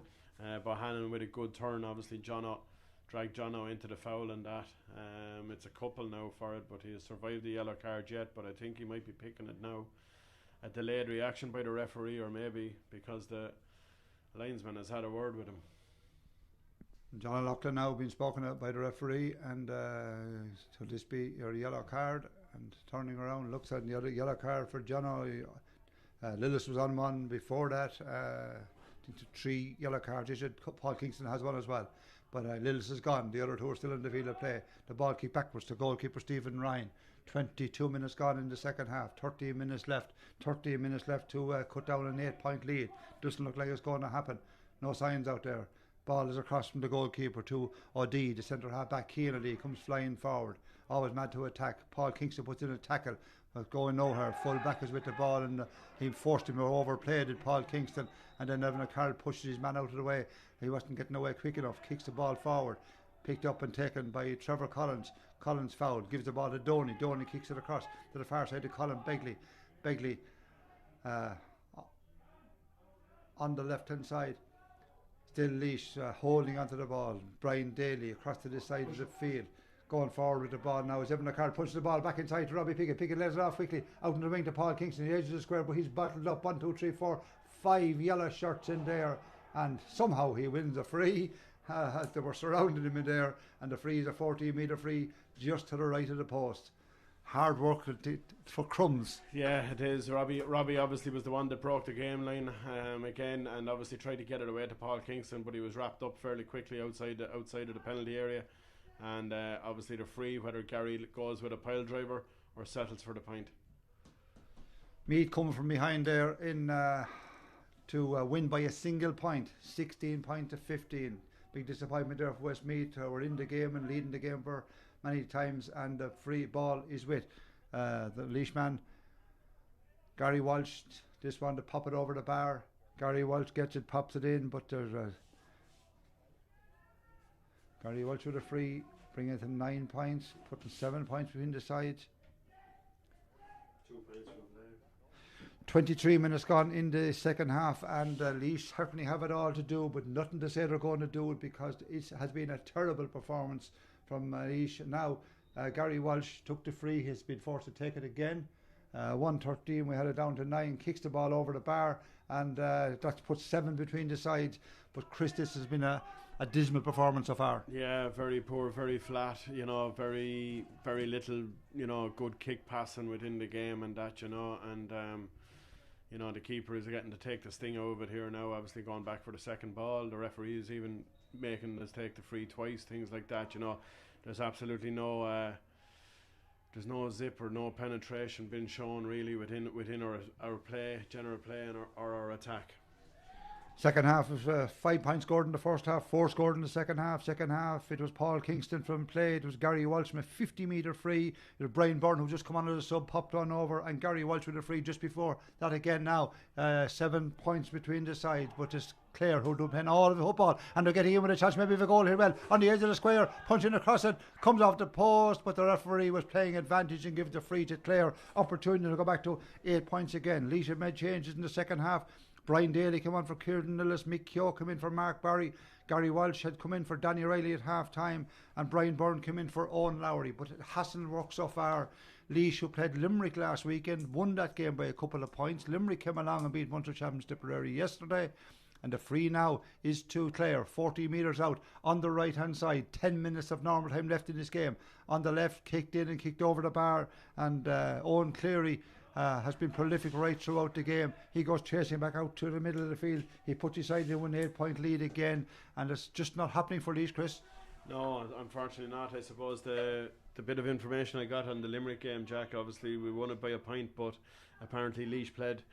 Bohannon with a good turn, obviously dragged Jono into the foul and that. It's a couple now for it, but he has survived the yellow card yet, but I think he might be picking it now. A delayed reaction by the referee, or maybe because the linesman has had a word with him. John O'Loughlin now being spoken at by the referee, and so this be your yellow card, and turning around looks at the other yellow card for Jono. Lillis was on one before that. I think 3 yellow cards issued. Paul Kingston has one as well, but Lillis is gone. The other 2 are still in the field of play. The ball kicked backwards to goalkeeper Stephen Ryan. 22 minutes gone in the second half. 13 minutes left. 13 minutes left to cut down an 8-point lead. Doesn't look like it's going to happen. No signs out there. Ball is across from the goalkeeper to O'D. The centre half back Kennedy comes flying forward. Always mad to attack. Paul Kingston puts in a tackle. Going nowhere. Full back is with the ball, and he forced him to overplayed it, Paul Kingston, and then Evan O'Carroll pushes his man out of the way. He wasn't getting away quick enough. Kicks the ball forward, picked up and taken by Trevor Collins. Collins fouled, gives the ball to Donny. Donny kicks it across to the far side to Colin Begley on the left hand side. Still Laois holding onto the ball. Brian Daly across to this side of the field, going forward with the ball now as Evan O'Carroll pushes the ball back inside to Robbie Pickett. Pickett lets it off quickly out in the wing to Paul Kingston, the edge of the square, but he's bottled up 1, 2, 3, 4, 5 yellow shirts in there, and somehow he wins a free as they were surrounding him in there, and the free is a 14-metre free just to the right of the post. Hard work for crumbs. Yeah, it is. Robbie obviously was the one that broke the game line again, and obviously tried to get it away to Paul Kingston, but he was wrapped up fairly quickly outside of the penalty area. And obviously the free, whether Gary goes with a pile driver or settles for the point. Meath coming from behind there in to win by a single point, 16 point to 15. Big disappointment there for Westmeath, who were in the game and leading the game for many times, and the free ball is with the Laois man Gary Walsh. This one to pop it over the bar. Gary Walsh gets it, pops it in, but there's Gary Walsh with a free, bringing it to 9 points, putting 7 points between the sides. 2 points from there. 23 minutes gone in the second half, and Laois certainly have it all to do, but nothing to say they're going to do it, because it has been a terrible performance from Laois. Now Gary Walsh took the free, he's been forced to take it again. 1:13, we had it down to 9, kicks the ball over the bar, and that's put 7 between the sides. But Chris, this has been a dismal performance so far. Yeah, very poor, very flat, you know, very little, you know, good kick passing within the game and that, you know, and you know, the keeper is getting to take the sting out of it here now, obviously going back for the second ball. The referee is even making us take the free twice, things like that, you know. There's absolutely no there's no zip or no penetration being shown really within our play, general play, and our attack. Second half was 5 points scored in the first half, 4 scored in the second half. Second half, it was Paul Kingston from play. It was Gary Walsh from a 50-metre free. It was Brian Byrne, who just come on as a sub, popped on over, and Gary Walsh with a free just before that again now. 7 points between the sides, but it's Clare who do playing all of the football, and they're getting in with a chance maybe of a goal here. Well, on the edge of the square, punching across it, comes off the post, but the referee was playing advantage and gives the free to Clare. Opportunity to go back to 8 points again. Laois made changes in the second half. Brian Daly came on for Kieran Lillis, Mick Keogh came in for Mark Barry, Gary Walsh had come in for Danny Riley at half time, and Brian Byrne came in for Owen Lowry. But it hasn't worked so far. Laois, who played Limerick last weekend, won that game by a couple of points. Limerick came along and beat Munster champions Tipperary yesterday. And the free now is to Clare, 40 metres out on the right hand side. 10 minutes of normal time left in this game. On the left, kicked in and kicked over the bar. And Owen Cleary has been prolific right throughout the game. He goes chasing back out to the middle of the field. He puts his side in an 8-point lead again. And it's just not happening for Laois, Chris. No, unfortunately not. I suppose the bit of information I got on the Limerick game, Jack, obviously we won it by a point, but apparently Laois played.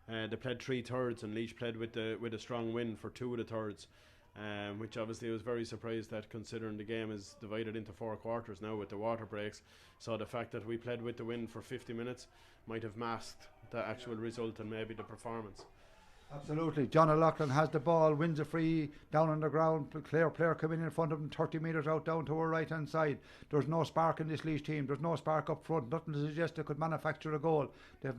They played 3 thirds, and Laois played with a strong win for 2 of the thirds, which obviously I was very surprised at, considering the game is divided into 4 quarters now with the water breaks. So the fact that we played with the win for 50 minutes might have masked the actual result and maybe the performance. Absolutely. John O'Loughlin has the ball, wins a free down on the ground. Clare player coming in front of him, 30 metres out down to our right hand side. There's no spark in this Laois team. There's no spark up front. Nothing to suggest they could manufacture a goal. They've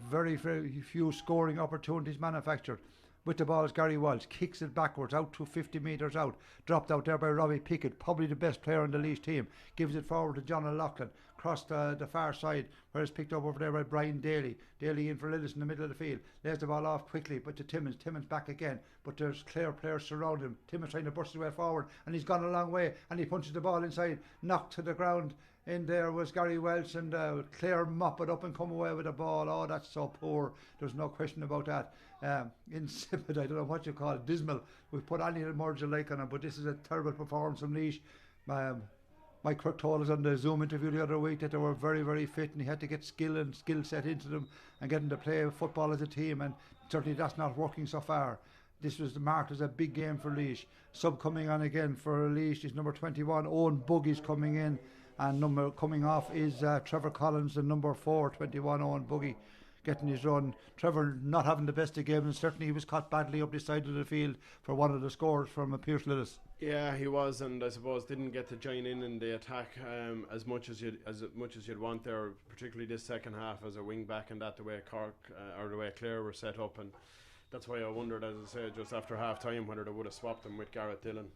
very few scoring opportunities manufactured. With the ball is Gary Walsh, kicks it backwards out to 50 metres out, dropped out there by Robbie Pickett, probably the best player on the Laois team, gives it forward to John O'Loughlin, across the far side, where it's picked up over there by Brian Daly. Daly in for Lillis in the middle of the field, lays the ball off quickly, but to Timmins back again, but there's Clare players surrounding him. Timmins trying to burst his way forward, and he's gone a long way, and he punches the ball inside, knocked to the ground. In there was Gary Welch, and Clare mop it up and come away with the ball. Oh, that's so poor. There's no question about that. Insipid, I don't know what you call it, dismal. We've put any more like on it, but this is a terrible performance from Laois. Mike Quirk told us on the Zoom interview the other week that they were very, very fit, and he had to get skill set into them and get them to play football as a team, and certainly that's not working so far. This was marked as a big game for Laois. Sub coming on again for Laois is number 21, Owen Buggy's coming in. And number coming off is Trevor Collins, the number 4, 21, Owen Buggy, getting his run. Trevor not having the best of games, and certainly he was caught badly up the side of the field for one of the scores from Pierce Lillis. Yeah, he was, and I suppose didn't get to join in the attack as much as you'd want there, particularly this second half as a wing back, and that the way Cork or the way Clare were set up, and that's why I wondered, as I said, just after half time whether they would have swapped him with Garrett Dillon.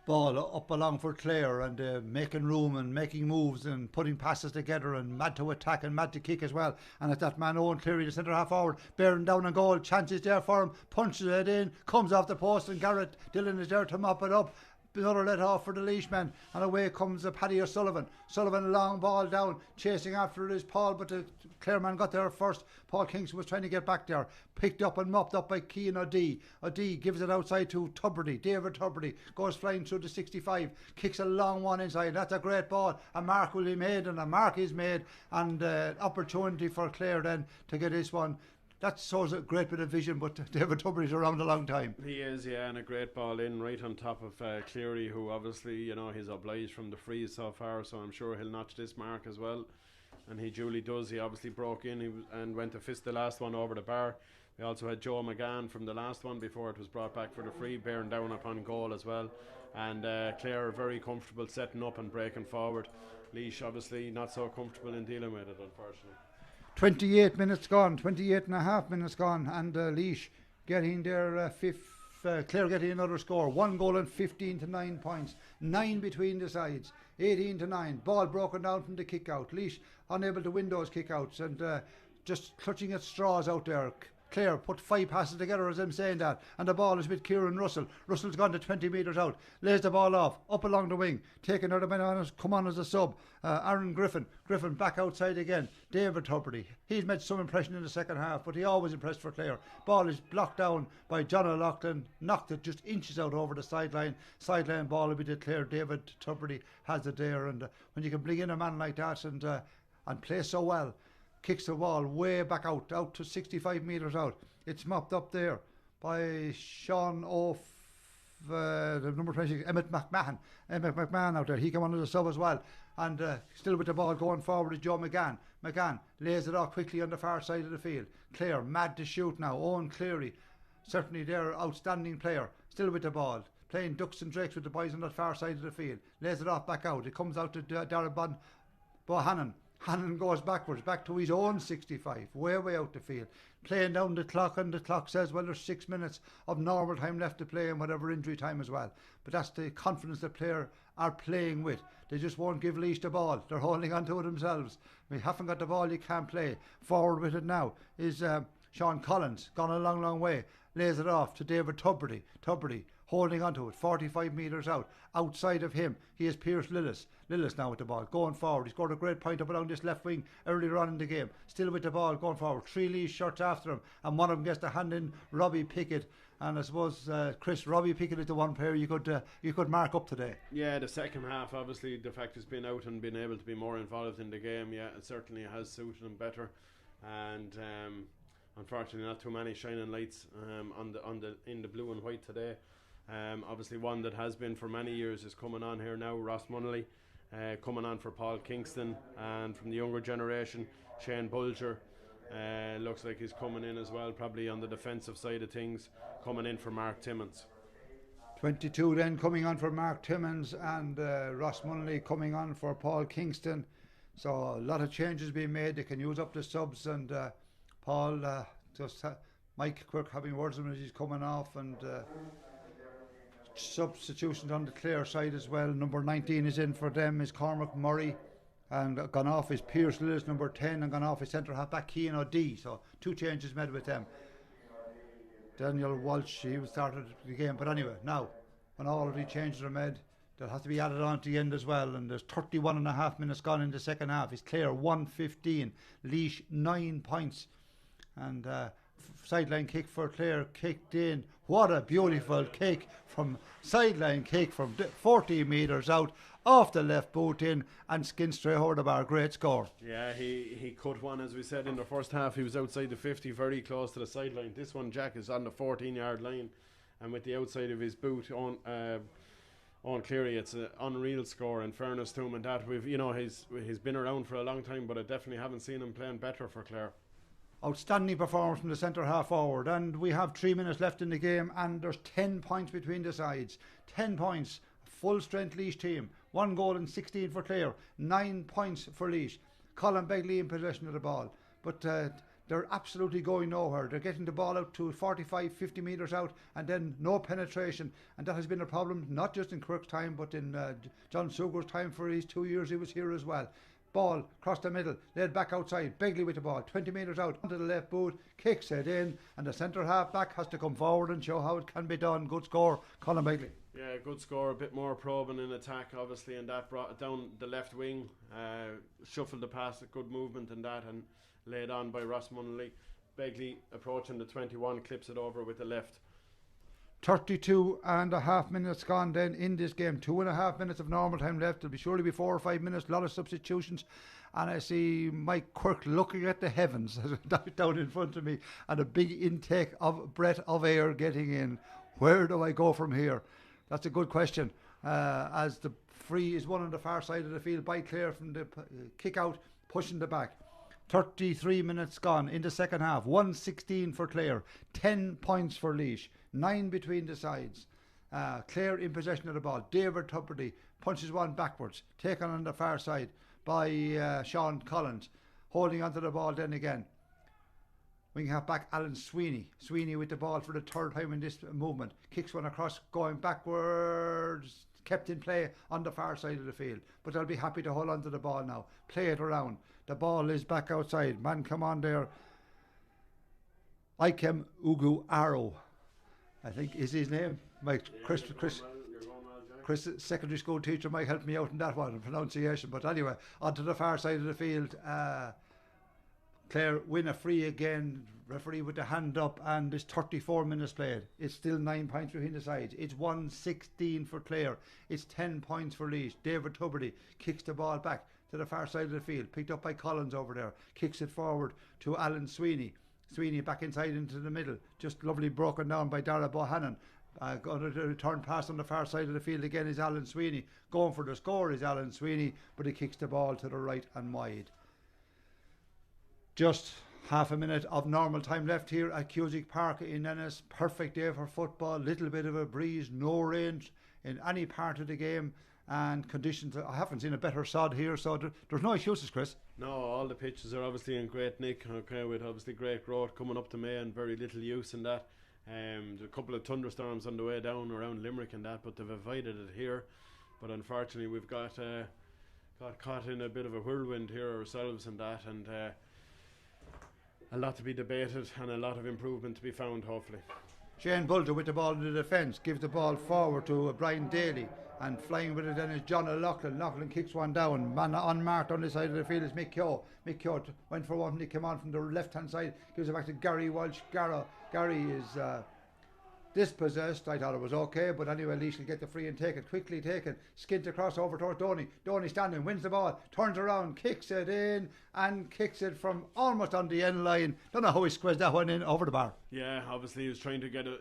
Ball up along for Clare, and making room and making moves and putting passes together, and mad to attack and mad to kick as well. And it's that man Owen Cleary, the centre half forward, bearing down on goal, chances there for him, punches it in, comes off the post, and Garrett Dillon is there to mop it up. Another let off for the Laois men, and away comes Paddy O'Sullivan. Sullivan, long ball down, chasing after it is Paul, but the Clare man got there first. Paul Kingston was trying to get back there, picked up and mopped up by Cian O'Dea. O'Dea gives it outside to Tubridy. David Tubridy goes flying through the 65, kicks a long one inside. That's a great ball. A mark will be made, and a mark is made, and opportunity for Clare then to get this one. That shows a great bit of vision, but David Tubridy's around a long time. He is, yeah, and a great ball in right on top of Cleary, who obviously, he's obliged from the freeze so far, so I'm sure he'll notch this mark as well. And he duly does. He obviously broke in and went to fist the last one over the bar. We also had Joe McGann from the last one before it was brought back for the free, bearing down upon goal as well. And Clare are very comfortable setting up and breaking forward. Laois obviously not so comfortable in dealing with it, unfortunately. 28 minutes gone, 28 and a half minutes gone, and Laois getting their Clare getting another score. 1 goal and 15 to 9 points. 9 between the sides. 18 to 9. Ball broken down from the kick out. Laois unable to win those kick outs, and just clutching at straws out there. Clare put 5 passes together as I'm saying that, and the ball is with Kieran Russell. Russell's gone to 20 metres out, lays the ball off, up along the wing, taking another man on, come on as a sub. Aaron Griffin back outside again. David Tubridy, he's made some impression in the second half, but he always impressed for Clare. Ball is blocked down by John O'Loughlin, knocked it just inches out over the sideline ball will be declared. David Tubridy has it there, and when you can bring in a man like that and play so well, kicks the ball way back out to 65 metres out. It's mopped up there by Sean Off, the number 26, Emmett McMahon out there. He came on as a sub as well. And still with the ball going forward is Joe McGann. McGann lays it off quickly on the far side of the field. Clare, mad to shoot now. Owen Cleary, certainly their outstanding player, still with the ball. Playing ducks and drakes with the boys on that far side of the field. Lays it off back out. It comes out to Darabon Bohannon. Hannon goes backwards, back to his own 65, way out the field, playing down the clock, and the clock says, well, there's 6 minutes of normal time left to play and whatever injury time as well. But that's the confidence the player are playing with. They just won't give Laois the ball. They're holding on to it themselves. We haven't got the ball, you can't play. Forward with it now is Sean Collins, gone a long way, lays it off to David Tubridy. Holding onto it, 45 metres out. Outside of him, he is Pierce Lillis. Lillis now with the ball, going forward. He scored a great point up along this left wing earlier on in the game. Still with the ball, going forward. 3 Laois shirts after him, and one of them gets the hand in Robbie Pickett. And I suppose, Chris, Robbie Pickett is the one player you could mark up today. Yeah, the second half, obviously, the fact he's been out and been able to be more involved in the game, yeah, it certainly has suited him better. And unfortunately, not too many shining lights in the blue and white today. Obviously one that has been for many years is coming on here now, Ross Munnelly, coming on for Paul Kingston, and from the younger generation, Shane Bulger, looks like he's coming in as well, probably on the defensive side of things, coming in for Mark Timmins. 22 then coming on for Mark Timmins, and Ross Munnelly coming on for Paul Kingston. So a lot of changes being made. They can use up the subs, and Paul Mike Quirk having words with him as he's coming off, and substitutions on the Clare side as well. Number 19 is in for them is Cormac Murray, and gone off is Pierce Lillis, number 10, and gone off is centre half back Keane O'Dea. So 2 changes made with them. Daniel Walsh, he started the game, but anyway, now when all of the changes are made, they'll have to be added on to the end as well, and there's 31.5 minutes gone in the second half. It's Clare 1-15, Laois 9 points, and sideline kick for Clare kicked in. What a beautiful kick from sideline kick from 40 metres out, off the left boot in, and skin straight over the bar. Great score. Yeah, he cut one, as we said in the first half. He was outside the 50, very close to the sideline. This one, Jack, is on the 14-yard line, and with the outside of his boot on Cleary, it's an unreal score. In fairness to him, and that he's been around for a long time, but I definitely haven't seen him playing better for Clare. Outstanding performance from the centre half forward, and we have 3 minutes left in the game, and there's 10 points between the sides. 10 points, full strength Laois team. 1 goal and 16 for Clare, 9 points for Laois. Colin Begley in possession of the ball, but they're absolutely going nowhere. They're getting the ball out to 45-50 metres out, and then no penetration, and that has been a problem not just in Quirk's time, but in John Sugar's time for his 2 years he was here as well. Ball across the middle, led back outside. Begley with the ball, 20 metres out onto the left boot, kicks it in, and the centre half back has to come forward and show how it can be done. Good score, Colin Begley. Yeah, good score, a bit more probing in attack, obviously, and that brought it down the left wing, shuffled the pass, good movement in that, and laid on by Ross Munnelly. Begley approaching the 21, clips it over with the left. 32.5 minutes gone then in this game. 2.5 minutes of normal time left. There'll be surely be 4 or 5 minutes. A lot of substitutions, and I see Mike Quirk looking at the heavens down in front of me, and a big intake of breath of air getting in. Where do I go from here? That's a good question. As the free is won on the far side of the field by Clare from the kick out, pushing the back. 33 minutes gone in the second half. 1-16 for Clare, 10 points for Laois, 9 between the sides. Clare in possession of the ball. David Tubridy punches one backwards, taken on the far side by Sean Collins, holding onto the ball then again. Wing half back Alan Sweeney with the ball for the third time in this movement, kicks one across, going backwards, kept in play on the far side of the field, but they'll be happy to hold on to the ball now, play it around. The ball is back outside. Man come on there, Ikem Ugu Arrow, I think is his name. Chris, secondary school teacher, might help me out in that one, pronunciation. But anyway, onto the far side of the field. Clare win a free again. Referee with the hand up, and there's 34 minutes played. It's still 9 points between the sides. It's 1-16 for Clare. It's 10 points for Laois. David Tubridy kicks the ball back to the far side of the field, picked up by Collins over there. Kicks it forward to Alan Sweeney. Sweeney back inside into the middle. Just lovely broken down by Dara Bohannon. Going to return pass on the far side of the field again is Alan Sweeney. Going for the score is Alan Sweeney, but he kicks the ball to the right and wide. Just half a minute of normal time left here at Cusick Park in Ennis. Perfect day for football. Little bit of a breeze, no rain in any part of the game, and conditions. I haven't seen a better sod here, so there's no excuses, Chris. No, all the pitches are obviously in great nick, okay, with obviously great growth coming up to May and very little use in that. There's a couple of thunderstorms on the way down around Limerick and that, but they've avoided it here. But unfortunately we've got caught in a bit of a whirlwind here ourselves and that, and a lot to be debated and a lot of improvement to be found, hopefully. Shane Bulger with the ball in the defence, gives the ball forward to Brian Daly, and flying with it then is John O'Loughlin. Loughlin kicks one down, man unmarked on the side of the field is Mick Keogh. Mick Keogh went for one, he came on from the left hand side, gives it back to Gary Walsh. Gary is dispossessed. I thought it was okay, but anyway, Laois will get the free and take it, quickly taken, skids across over towards Donny. Donny standing, wins the ball, turns around, kicks it in, and kicks it from almost on the end line. Don't know how he squeezed that one in over the bar. Yeah, obviously he was trying to get a,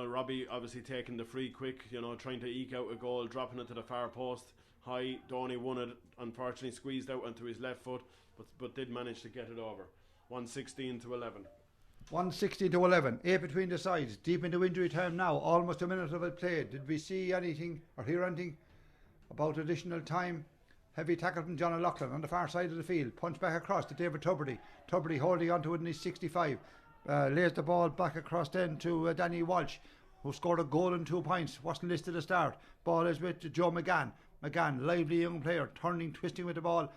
Robbie obviously taking the free quick, trying to eke out a goal, dropping it to the far post high. Donny won it, unfortunately squeezed out onto his left foot, but did manage to get it over. 116 to 11. 160 to 11, 8 between the sides, deep into injury time now, almost a minute of it played. Did we see anything or hear anything about additional time? Heavy tackle from John O'Loughlin on the far side of the field, punch back across to David Tubridy. Tubridy holding onto it in his 65, lays the ball back across then to Danny Walsh, who scored a goal and 2 points, wasn't listed at start. Ball is with Joe McGann. McGann, lively young player, turning, twisting with the ball,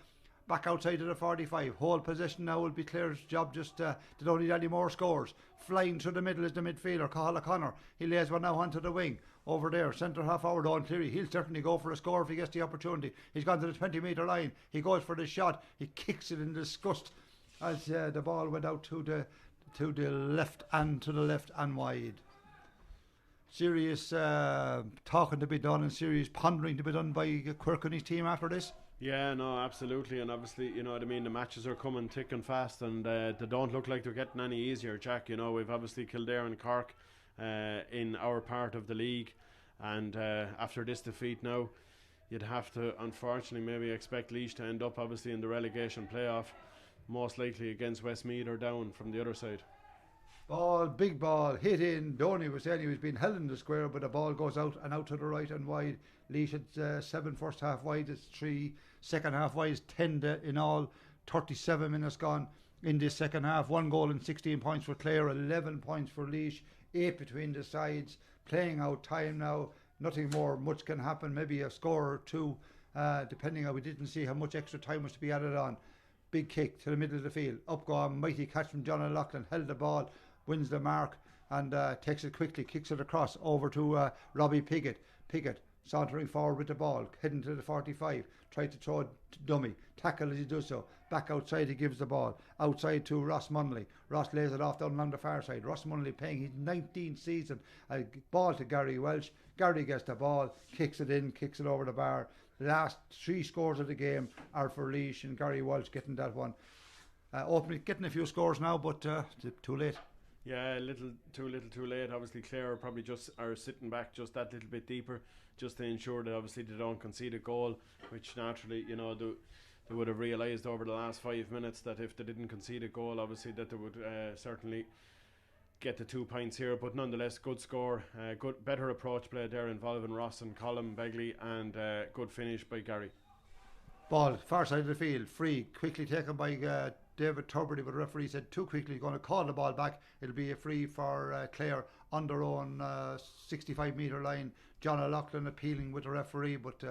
back outside of the 45. Whole possession now will be Clare's job, just they don't need any more scores. Flying through the middle is the midfielder, Cathal O'Connor. He lays one now onto the wing. Over there, centre half forward on Cleary. He'll certainly go for a score if he gets the opportunity. He's gone to the 20 metre line. He goes for the shot. He kicks it in disgust as the ball went out to the left and wide. Serious talking to be done and serious pondering to be done by Quirk and his team after this. Yeah, no, absolutely, and obviously, the matches are coming thick and fast, and they don't look like they're getting any easier, Jack. We've obviously Kildare and Cork in our part of the league, and after this defeat now, you'd have to, unfortunately, maybe expect Laois to end up, obviously, in the relegation playoff, most likely against Westmeath or down from the other side. Ball, big ball, hit in. Donny was saying he was being held in the square, but the ball goes out and out to the right and wide. Laois had 7 first half wide, it's 3 second half wide, 10 in all. 37 minutes gone in this second half. 1 goal and 16 points for Clare, 11 points for Laois, 8 between the sides. Playing out time now, nothing more much can happen. Maybe a score or two, depending on, we didn't see how much extra time was to be added on. Big kick to the middle of the field, up go on, mighty catch from John O'Loughlin, held the ball, wins the mark and takes it quickly, kicks it across over to Robbie Piggott. Sauntering forward with the ball, heading to the 45, tried to throw a dummy, tackle as he does so, back outside he gives the ball, outside to Ross Munley. Ross lays it off down along the far side. Ross Munley playing his 19th season, a ball to Gary Welsh. Gary gets the ball, kicks it in, kicks it over the bar. Last 3 scores of the game are for Laois, and Gary Welsh getting that one. Getting a few scores now, but too late. Yeah, a little too late. Obviously Clare probably just are sitting back just that little bit deeper, just to ensure that obviously they don't concede a goal, which naturally they would have realised over the last 5 minutes that if they didn't concede a goal, obviously that they would certainly get the 2 points here. But nonetheless, good score, better approach play there involving Ross and Colin Begley, and good finish by Gary. Ball far side of the field, free, quickly taken by David Tubridy, but the referee said too quickly, going to call the ball back. It'll be a free for Clare on their own 65 metre line. John O'Loughlin appealing with the referee, but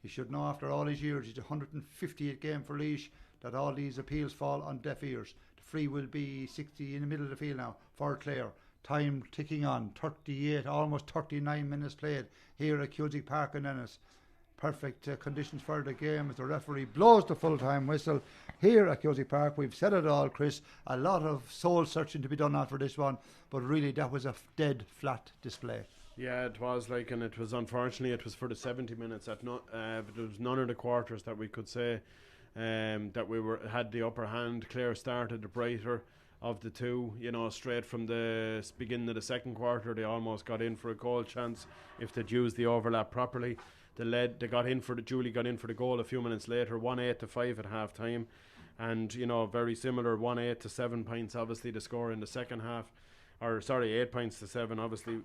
he should know after all his years, he's 150th game for Laois, that all these appeals fall on deaf ears. The free will be 60 in the middle of the field now for Clare. Time ticking on, 38, almost 39 minutes played here at Cusack Park in Ennis. Perfect conditions for the game as the referee blows the full-time whistle here at Cusack Park. We've said it all, Chris. A lot of soul searching to be done after this one, but really that was a dead flat display. Yeah, it was and it was, unfortunately, it was for the 70 minutes. There was none of the quarters that we could say that we had the upper hand. Clare started the brighter of the two. Straight from the beginning of the second quarter, they almost got in for a goal chance if they'd used the overlap properly. Julie got in for the goal a few minutes later, 1-8 to 5 at half time, and very similar, 1-8 to 7 points obviously the score in the second half, 8 points to 7 obviously,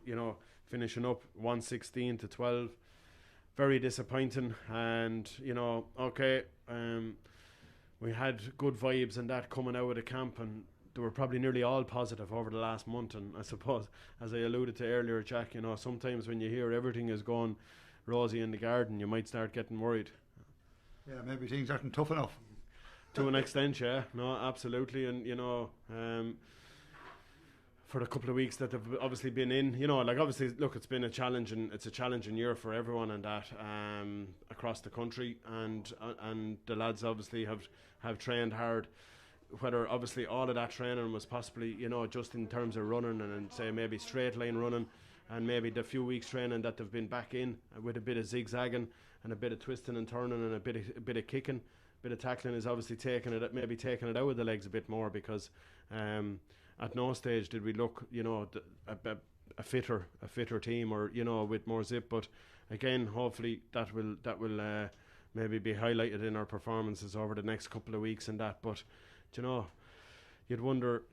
finishing up 116 to 12. Very disappointing, and we had good vibes and that coming out of the camp, and they were probably nearly all positive over the last month. And I suppose, as I alluded to earlier, Jack, you know, sometimes when you hear everything is going rosy in the garden, you might start getting worried. Yeah, maybe things aren't tough enough. To an extent, yeah, no, absolutely. And you know, for the couple of weeks that they've obviously been in, you know, like obviously, look, it's been a challenging year for everyone and that across the country, and the lads obviously have trained hard. Whether obviously all of that training was possibly, you know, just in terms of running and say maybe straight line running, and maybe the few weeks training that they've been back in with a bit of zigzagging and a bit of twisting and turning and a bit of kicking, a bit of tackling is obviously taking it out of the legs a bit more, because at no stage did we look, you know, a fitter team, or you know, with more zip. But again, hopefully that will maybe be highlighted in our performances over the next couple of weeks and that. But you know, you'd wonder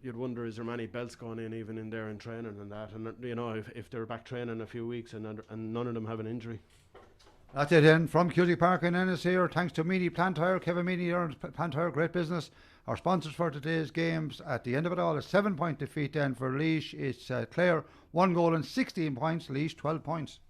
is there many belts going in even in there in training and that, and you know, if they're back training a few weeks and none of them have an injury. That's it then. From Cutie Park in Ennis here, thanks to Meany Plant Hire, Kevin Meany, Plant Hire, great business. Our sponsors for today's games, at the end of it all, a 7-point defeat then for Laois. It's Clare, 1 goal and 16 points, Laois 12 points.